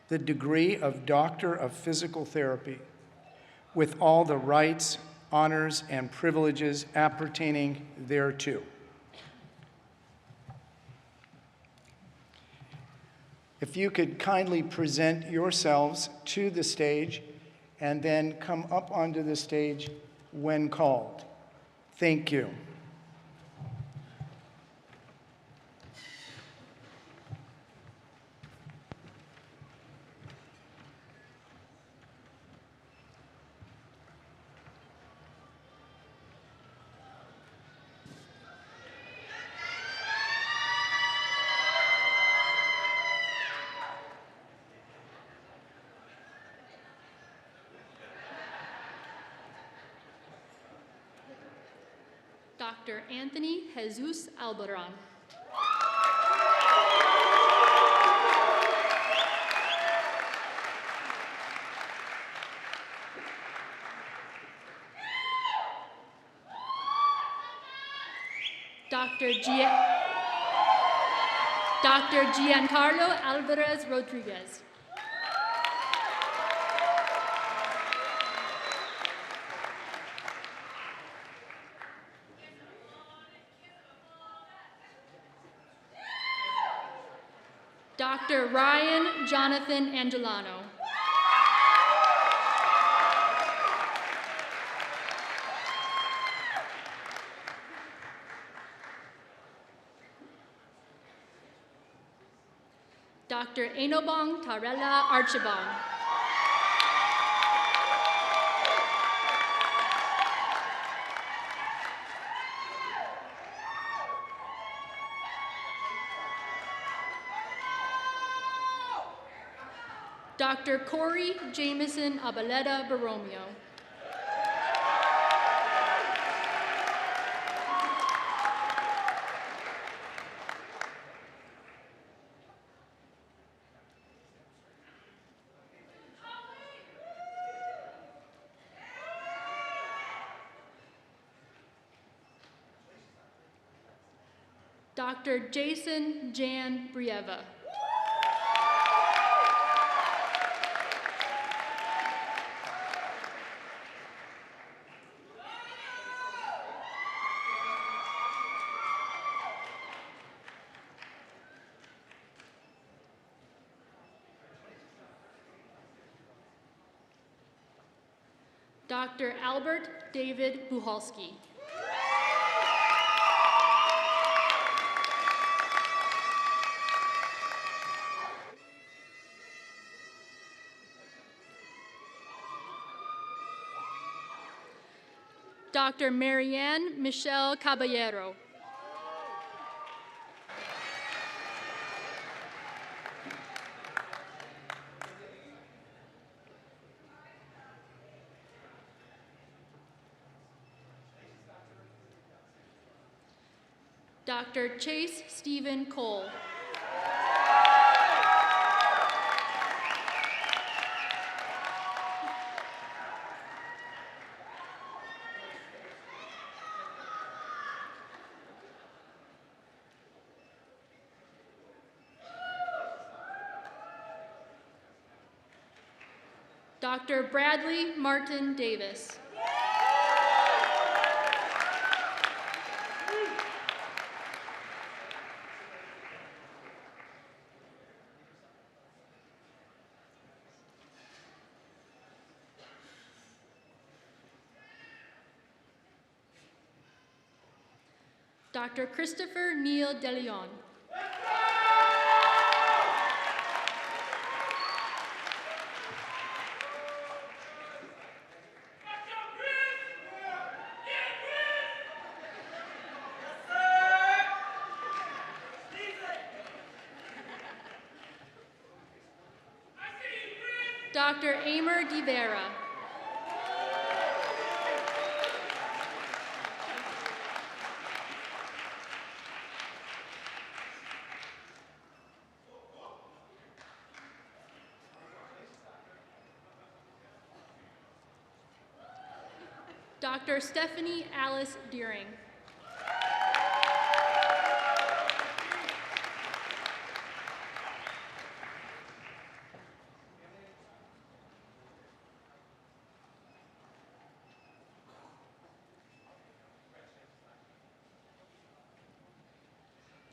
the degree of Doctor of Physical Therapy, with all the rights, honors, and privileges appertaining thereto. If you could kindly present yourselves to the stage and then come up onto the stage when called. Thank you. Dr. Anthony Jesus Albaran. Dr. Giancarlo Alvarez Rodriguez. Dr. Ryan Jonathan Angelano. Dr. Enobong Tarella Archibong. Dr. Corey Jameson Abaleta Baromeo. Dr. Jason Jan Brieva. Dr. Albert David Buchalski. Dr. Marianne Michelle Caballero. Dr. Chase Stephen Cole. Dr. Bradley Martin Davis. Dr. Christopher Neil DeLeon. Dr. Amer De Vera. Dr. Stephanie Alice Deering.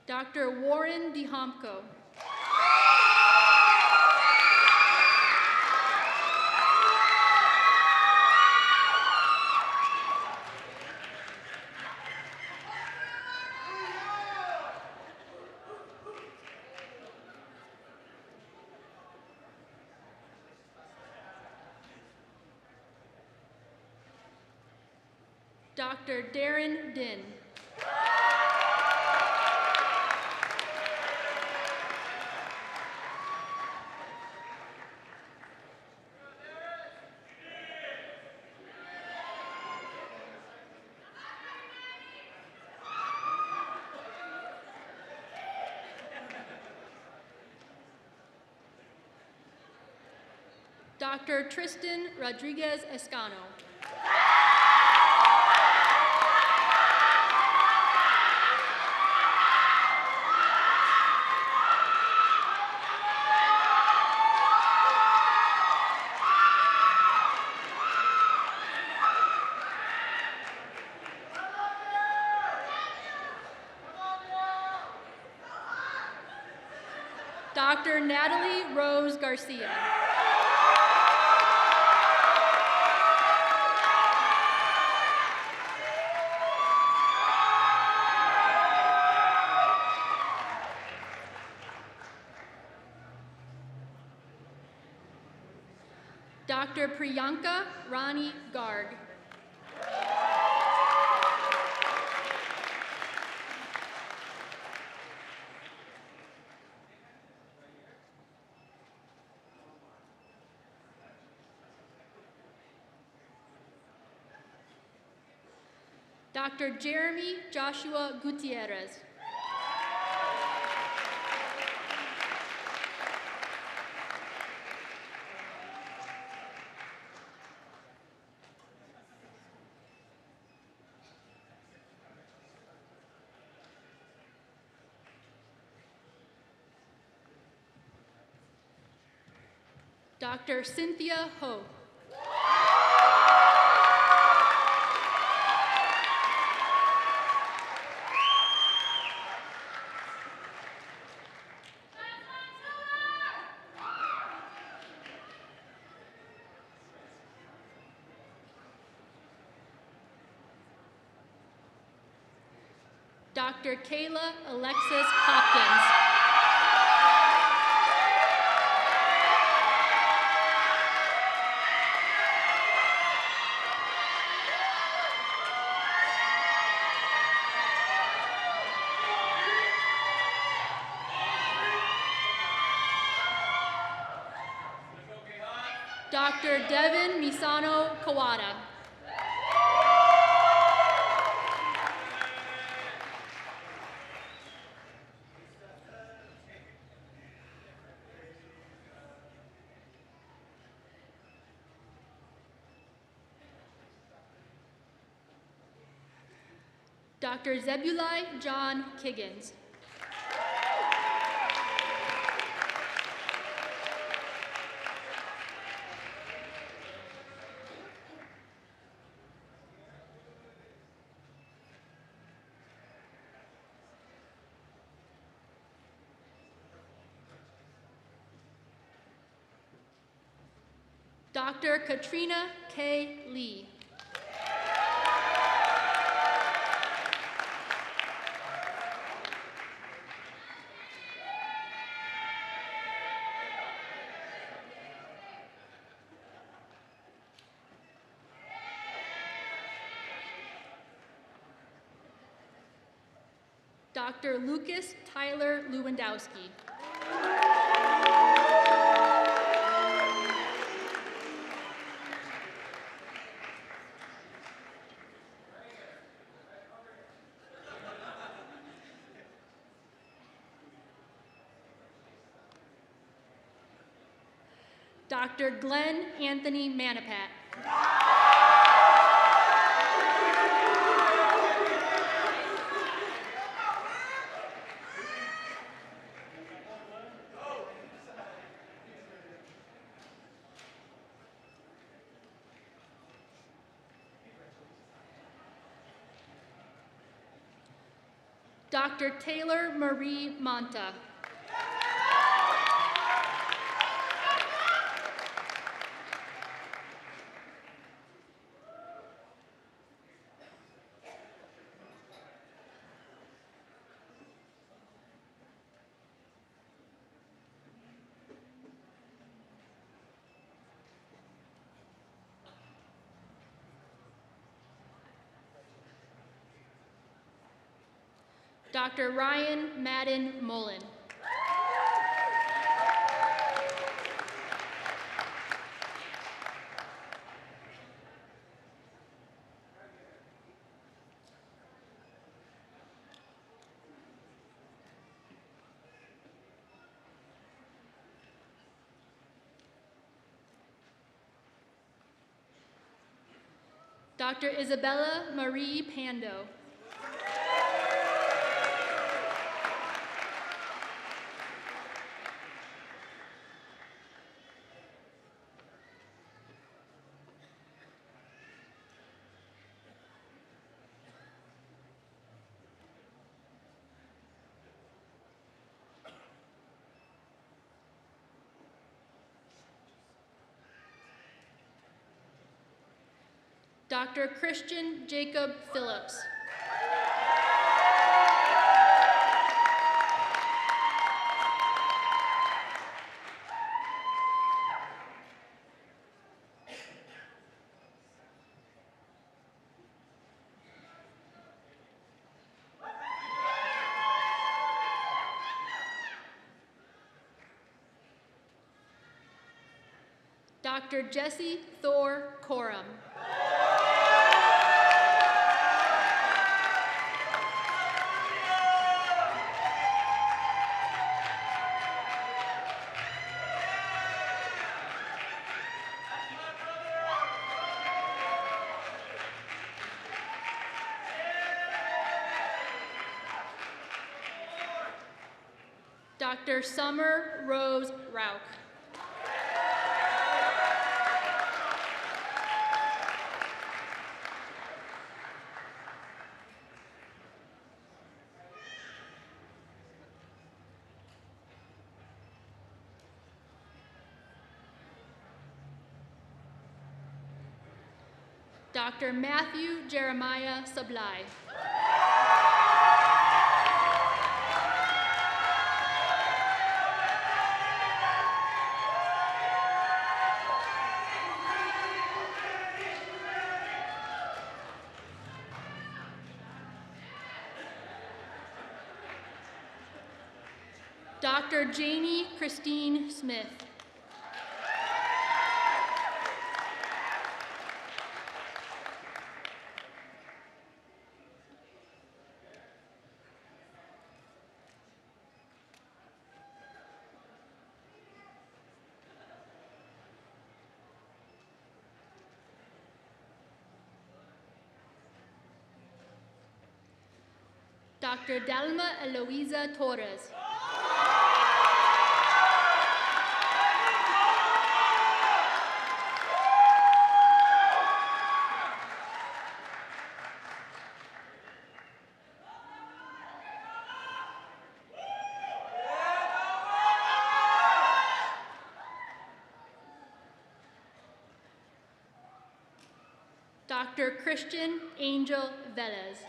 Dr. Warren DeHomko. Dr. Darren Din. Dr. Tristan Rodriguez Escano. Dr. Natalie Rose Garcia. Dr. Priyanka Rani Garg. Dr. Jeremy Joshua Gutierrez. Dr. Cynthia Ho. Dr. Kayla Alexis Hopkins. Dr. Devin Misano Kawada. Dr. Zebulai John Kiggins. Dr. Katrina K. Lee. Dr. Lucas Tyler Lewandowski. Dr. Glenn Anthony Manapat. Dr. Taylor Marie Monta. Dr. Ryan Madden Mullen. Dr. Isabella Marie Pando. Dr. Christian Jacob Phillips. Dr. Jesse Thor Coram. Dr. Summer Rose Rauch. Dr. Matthew Jeremiah Sablai. Dr. Janie Christine Smith. Dr. Dalma Eloisa Torres. Dr. Christian Angel Velez.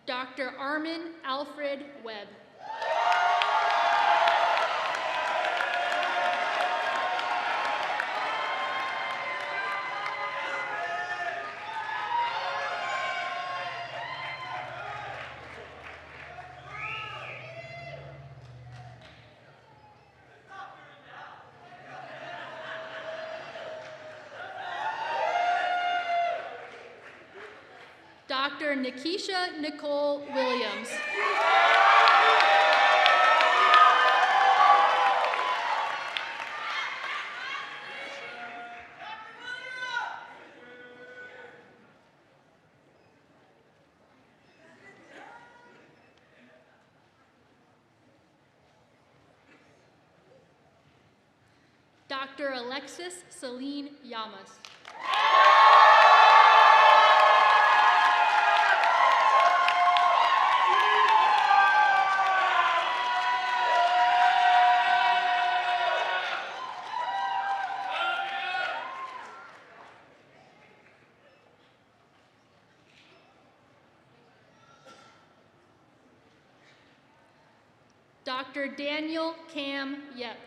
Dr. Armin Alfred Webb. Dr. Nikisha Nicole Williams. Dr. Alexis Celine Yamas. Dr. Daniel Cam Yep.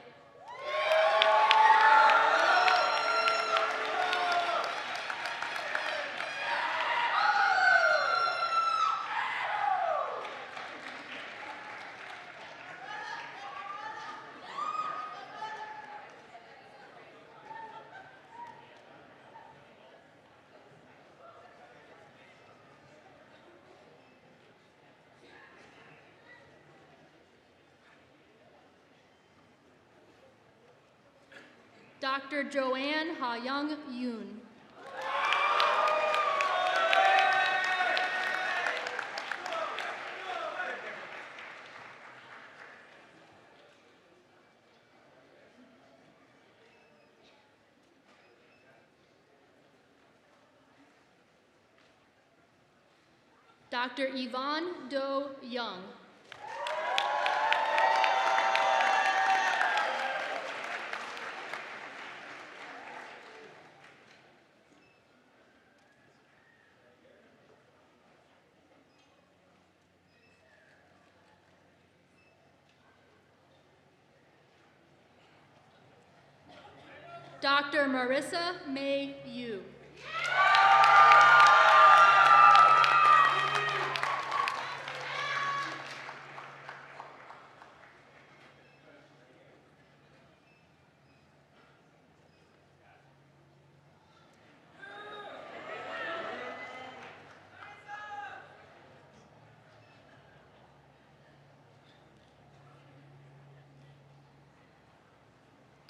Dr. Joanne Ha-Young Yoon. Dr. Yvonne Do Young. Dr. Marissa May Yu.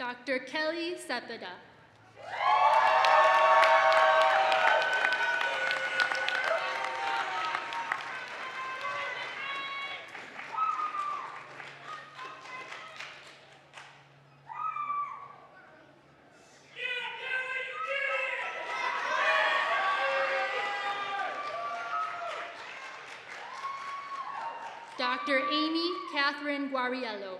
Dr. Kelly Sepeda. Dr. Amy Catherine Guariello.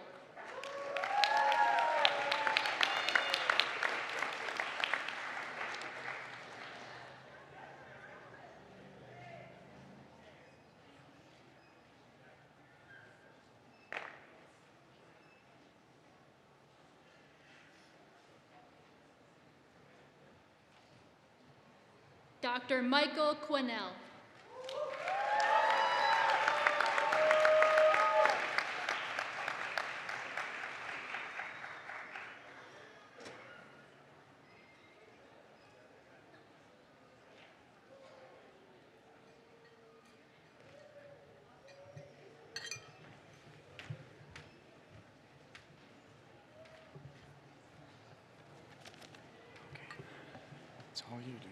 Dr. Michael Quinnell. That's all you do.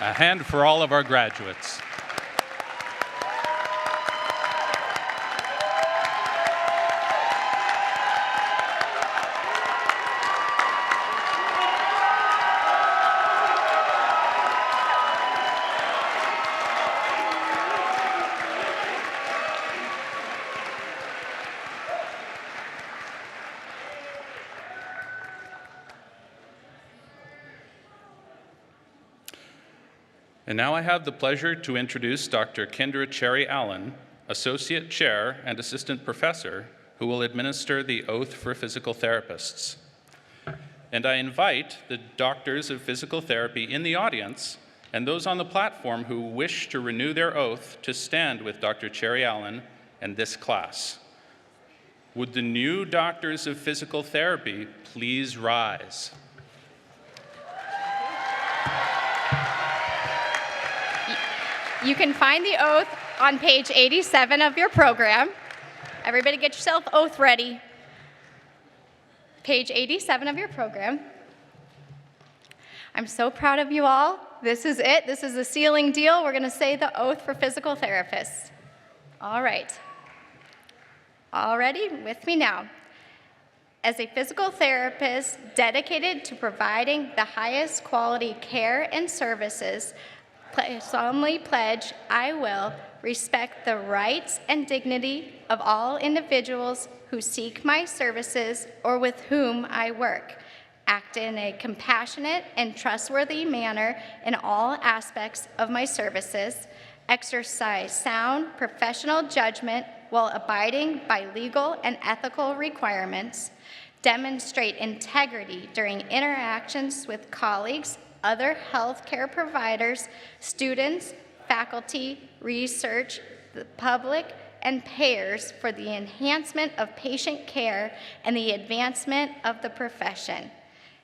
A hand for all of our graduates. And now I have the pleasure to introduce Dr. Kendra Cherry Allen, Associate Chair and Assistant Professor, who will administer the oath for physical therapists. And I invite the doctors of physical therapy in the audience and those on the platform who wish to renew their oath to stand with Dr. Cherry Allen and this class. Would the new doctors of physical therapy please rise? You can find the oath on page 87 of your program. Everybody get yourself oath ready. Page 87 of your program. I'm so proud of you all. This is it. This is the sealing deal. We're going to say the oath for physical therapists. All right. All ready? With me now. As a physical therapist dedicated to providing the highest quality care and services, I solemnly pledge I will respect the rights and dignity of all individuals who seek my services or with whom I work, act in a compassionate and trustworthy manner in all aspects of my services, exercise sound professional judgment while abiding by legal and ethical requirements, demonstrate integrity during interactions with colleagues, other healthcare providers, students, faculty, research, the public, and payers for the enhancement of patient care and the advancement of the profession.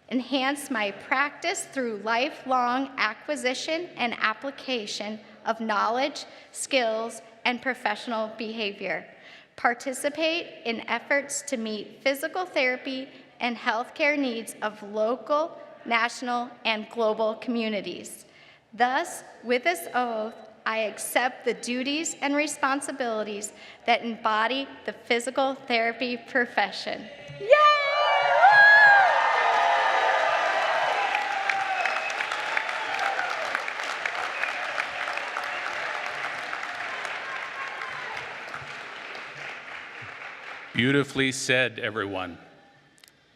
Enhance my practice through lifelong acquisition and application of knowledge, skills, and professional behavior. Participate in efforts to meet physical therapy and healthcare needs of local, national, and global communities. Thus, with this oath, I accept the duties and responsibilities that embody the physical therapy profession. Yay! Beautifully said, everyone.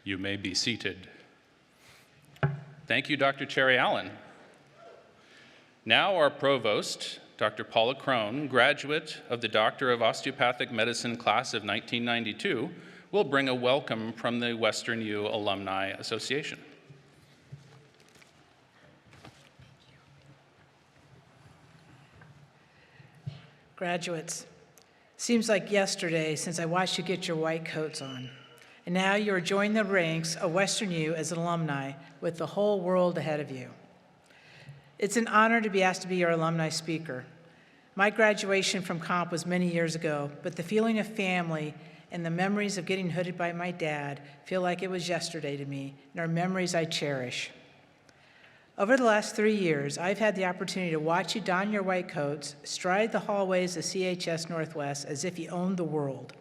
You may be seated. Thank you, Dr. Cherry Allen. Now our provost, Dr. Paula Crone, graduate of the Doctor of Osteopathic Medicine class of 1992, will bring a welcome from the WesternU Alumni Association. Graduates, seems like yesterday since I watched you get your white coats on. And now you are joining the ranks of WesternU as an alumni with the whole world ahead of you. It's an honor to be asked to be your alumni speaker. My graduation from Comp was many years ago, but the feeling of family and the memories of getting hooded by my dad feel like it was yesterday to me, and are memories I cherish. Over the last 3 years, I've had the opportunity to watch you don your white coats, stride the hallways of CHS-Northwest as if you owned the world.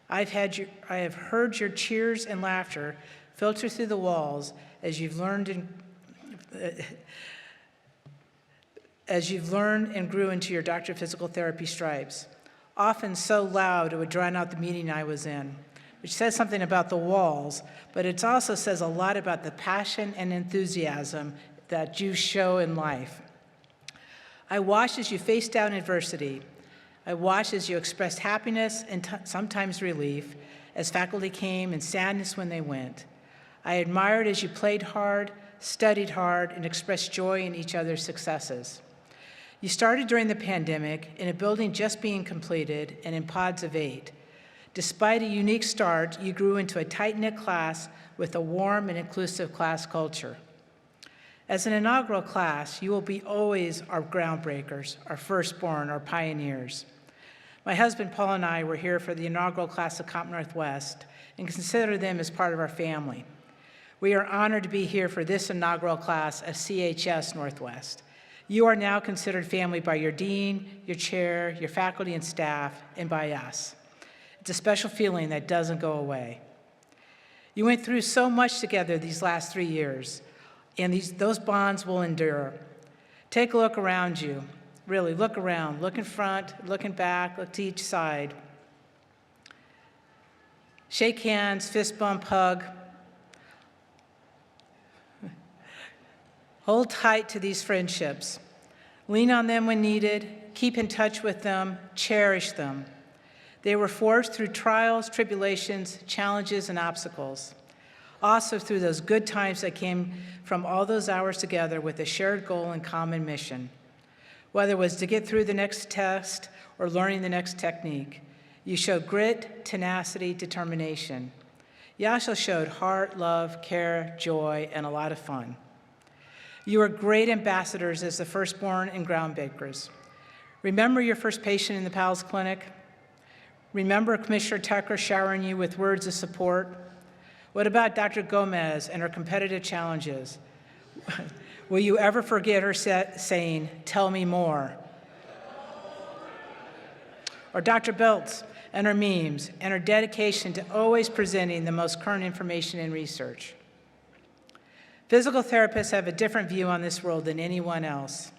I have heard your cheers and laughter filter through the walls as you've learned and grew into your Doctor of Physical Therapy stripes. Often so loud it would drown out the meeting I was in, which says something about the walls, but it also says a lot about the passion and enthusiasm that you show in life. I watched as you faced down adversity. I watched as you expressed happiness and sometimes relief as faculty came and sadness when they went. I admired as you played hard, studied hard, and expressed joy in each other's successes. You started during the pandemic in a building just being completed and in pods of 8. Despite a unique start, you grew into a tight-knit class with a warm and inclusive class culture. As an inaugural class, you will be always our groundbreakers, our firstborn, our pioneers. My husband, Paul, and I were here for the inaugural class of Commencement and consider them as part of our family. We are honored to be here for this inaugural class of CHS-Northwest. You are now considered family by your dean, your chair, your faculty and staff, and by us. It's a special feeling that doesn't go away. You went through so much together these last 3 years, and those bonds will endure. Take a look around you. Really, look around. Look in front, look in back, look to each side. Shake hands, fist bump, hug. Hold tight to these friendships. Lean on them when needed. Keep in touch with them. Cherish them. They were forged through trials, tribulations, challenges, and obstacles. Also through those good times that came from all those hours together with a shared goal and common mission. Whether it was to get through the next test or learning the next technique, you showed grit, tenacity, determination. You also showed heart, love, care, joy, and a lot of fun. You were great ambassadors as the firstborn and groundbreakers. Remember your first patient in the PALS clinic? Remember Commissioner Tucker showering you with words of support? What about Dr. Gomez and her competitive challenges? Will you ever forget her saying, "Tell me more"? Or Dr. Beltz and her memes and her dedication to always presenting the most current information and research. Physical therapists have a different view on this world than anyone else.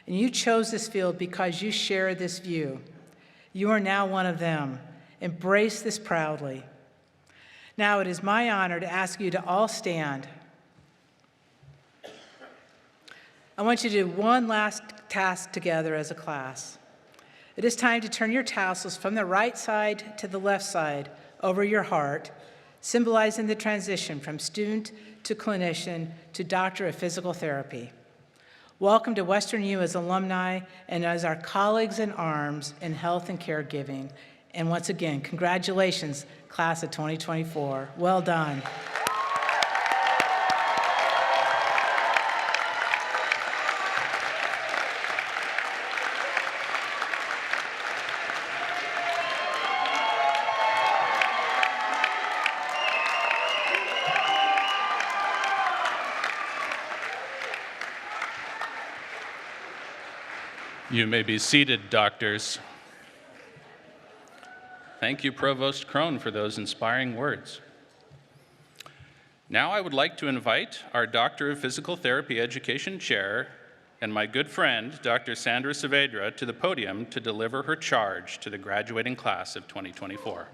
And you chose this field because you share this view. You are now one of them. Embrace this proudly. Now it is my honor to ask you to all stand. I want you to do one last task together as a class. It is time to turn your tassels from the right side to the left side over your heart, symbolizing the transition from student to clinician to doctor of physical therapy. Welcome to WesternU as alumni and as our colleagues in arms in health and caregiving. And once again, congratulations, class of 2024. Well done. You may be seated, doctors. Thank you, Provost Crone, for those inspiring words. Now I would like to invite our Doctor of Physical Therapy Education Chair and my good friend, Dr. Sandra Saavedra, to the podium to deliver her charge to the graduating class of 2024.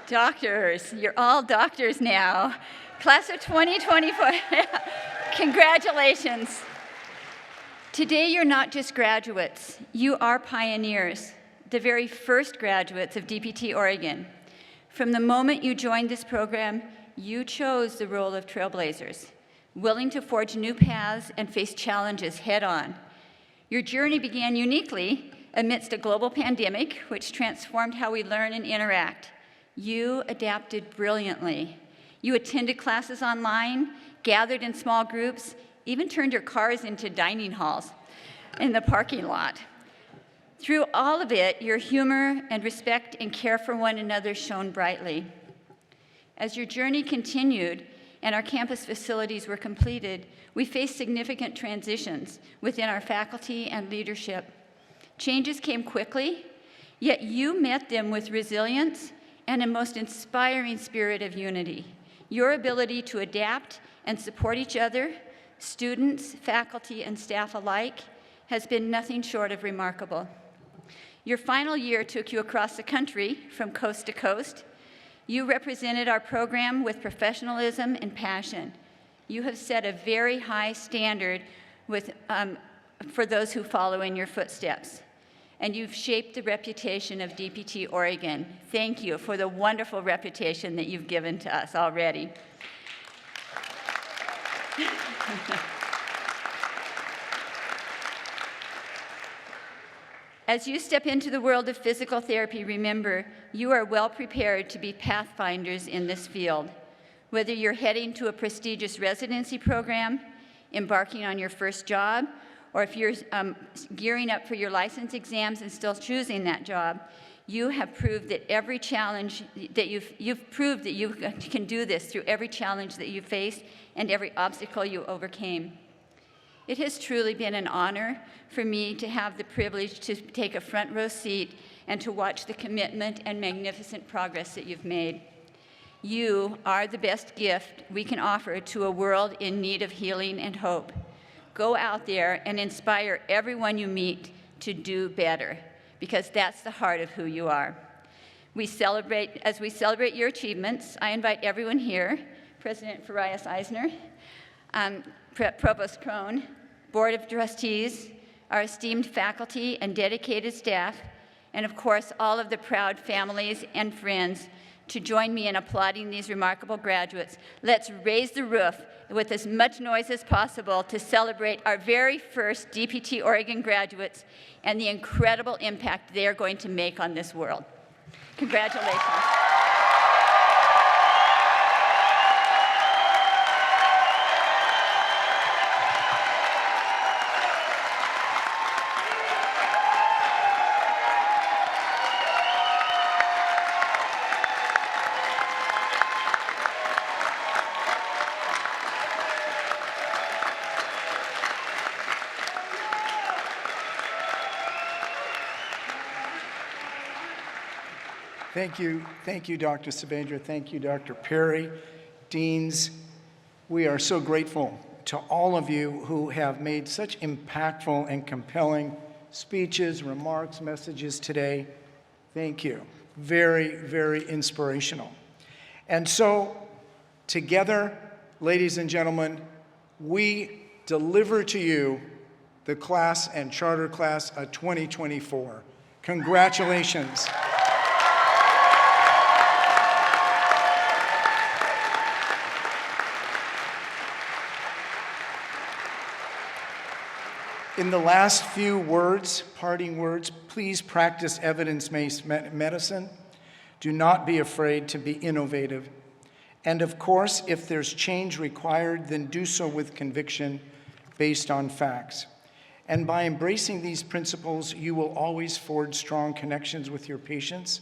Doctors, you're all doctors now. Class of 2024, congratulations. Today you're not just graduates, you are pioneers, the very first graduates of DPT Oregon. From the moment you joined this program, you chose the role of trailblazers. willing to forge new paths and face challenges head-on. Your journey began uniquely amidst a global pandemic, which transformed how we learn and interact. You adapted brilliantly. You attended classes online, gathered in small groups, even turned your cars into dining halls in the parking lot. Through all of it, your humor and respect and care for one another shone brightly. As your journey continued and our campus facilities were completed, we faced significant transitions within our faculty and leadership. Changes came quickly, yet you met them with resilience and a most inspiring spirit of unity. Your ability to adapt and support each other, students, faculty, and staff alike, has been nothing short of remarkable. Your final year took you across the country from coast to coast. You represented our program with professionalism and passion. You have set a very high standard for those who follow in your footsteps. And you've shaped the reputation of DPT Oregon. Thank you for the wonderful reputation that you've given to us already. As you step into the world of physical therapy, remember, you are well prepared to be pathfinders in this field. Whether you're heading to a prestigious residency program, embarking on your first job, or if you're gearing up for your license exams and still choosing that job, you have proved that every challenge that you've proved that you can do this through every challenge that you faced and every obstacle you overcame. It has truly been an honor for me to have the privilege to take a front row seat and to watch the commitment and magnificent progress that you've made. You are the best gift we can offer to a world in need of healing and hope. Go out there and inspire everyone you meet to do better, because that's the heart of who you are. As we celebrate your achievements, I invite everyone here, President Farias Eisner, Provost Krohn, Board of Trustees, our esteemed faculty and dedicated staff, and of course, all of the proud families and friends to join me in applauding these remarkable graduates. Let's raise the roof with as much noise as possible to celebrate our very first DPT Oregon graduates and the incredible impact they are going to make on this world. Congratulations. Thank you, Dr. Sabendra. Thank you, Dr. Perry, deans. We are so grateful to all of you who have made such impactful and compelling speeches, remarks, messages today. Thank you. Very, very inspirational. And so, together, ladies and gentlemen, we deliver to you the class and charter class of 2024. Congratulations. In the last few words, parting words, please practice evidence-based medicine. Do not be afraid to be innovative. And of course, if there's change required, then do so with conviction based on facts. And by embracing these principles, you will always forge strong connections with your patients.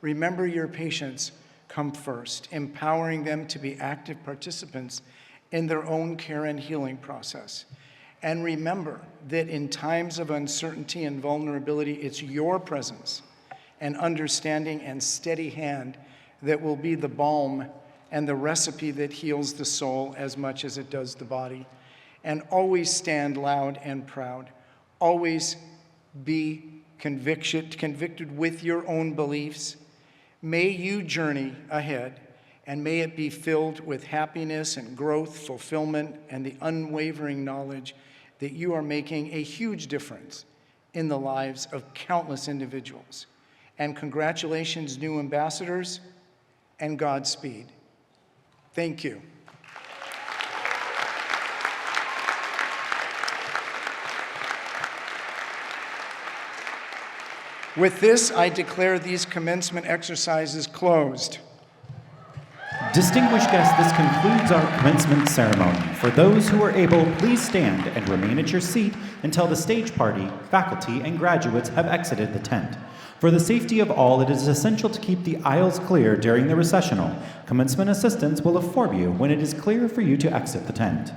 Remember, your patients come first, empowering them to be active participants in their own care and healing process. And remember that in times of uncertainty and vulnerability, it's your presence and understanding and steady hand that will be the balm and the recipe that heals the soul as much as it does the body. And always stand loud and proud. Always be convicted with your own beliefs. May you journey ahead, and may it be filled with happiness and growth, fulfillment, and the unwavering knowledge that you are making a huge difference in the lives of countless individuals. And congratulations, new ambassadors, and Godspeed. Thank you. With this, I declare these commencement exercises closed. Distinguished guests, this concludes our commencement ceremony. For those who are able, please stand and remain at your seat until the stage party, faculty, and graduates have exited the tent. For the safety of all, it is essential to keep the aisles clear during the recessional. Commencement assistants will inform you when it is clear for you to exit the tent.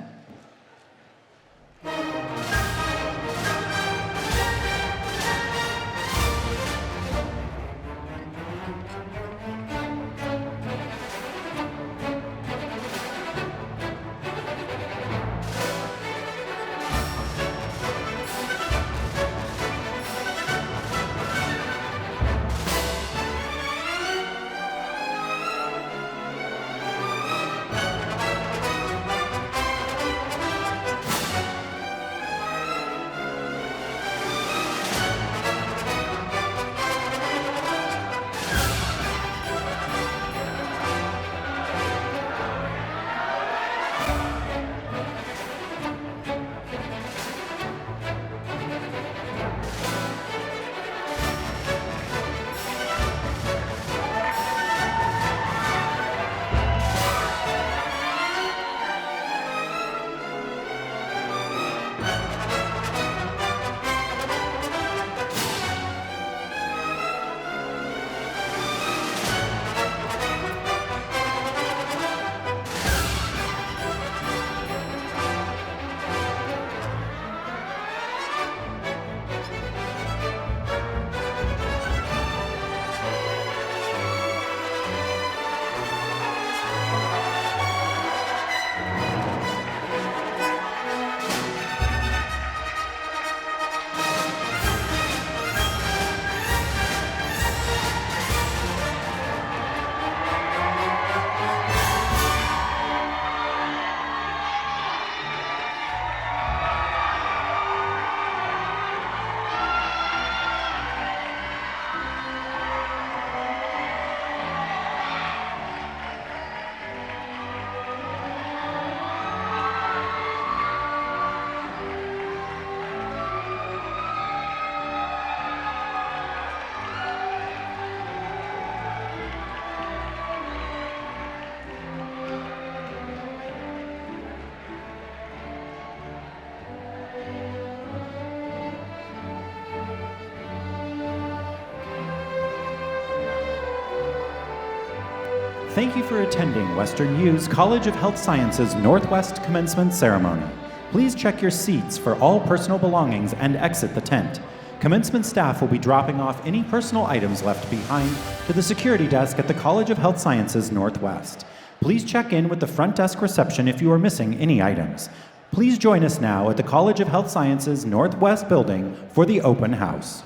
Thank you for attending Western U's College of Health Sciences Northwest Commencement Ceremony. Please check your seats for all personal belongings and exit the tent. Commencement staff will be dropping off any personal items left behind to the security desk at the College of Health Sciences Northwest. Please check in with the front desk reception if you are missing any items. Please join us now at the College of Health Sciences Northwest building for the open house.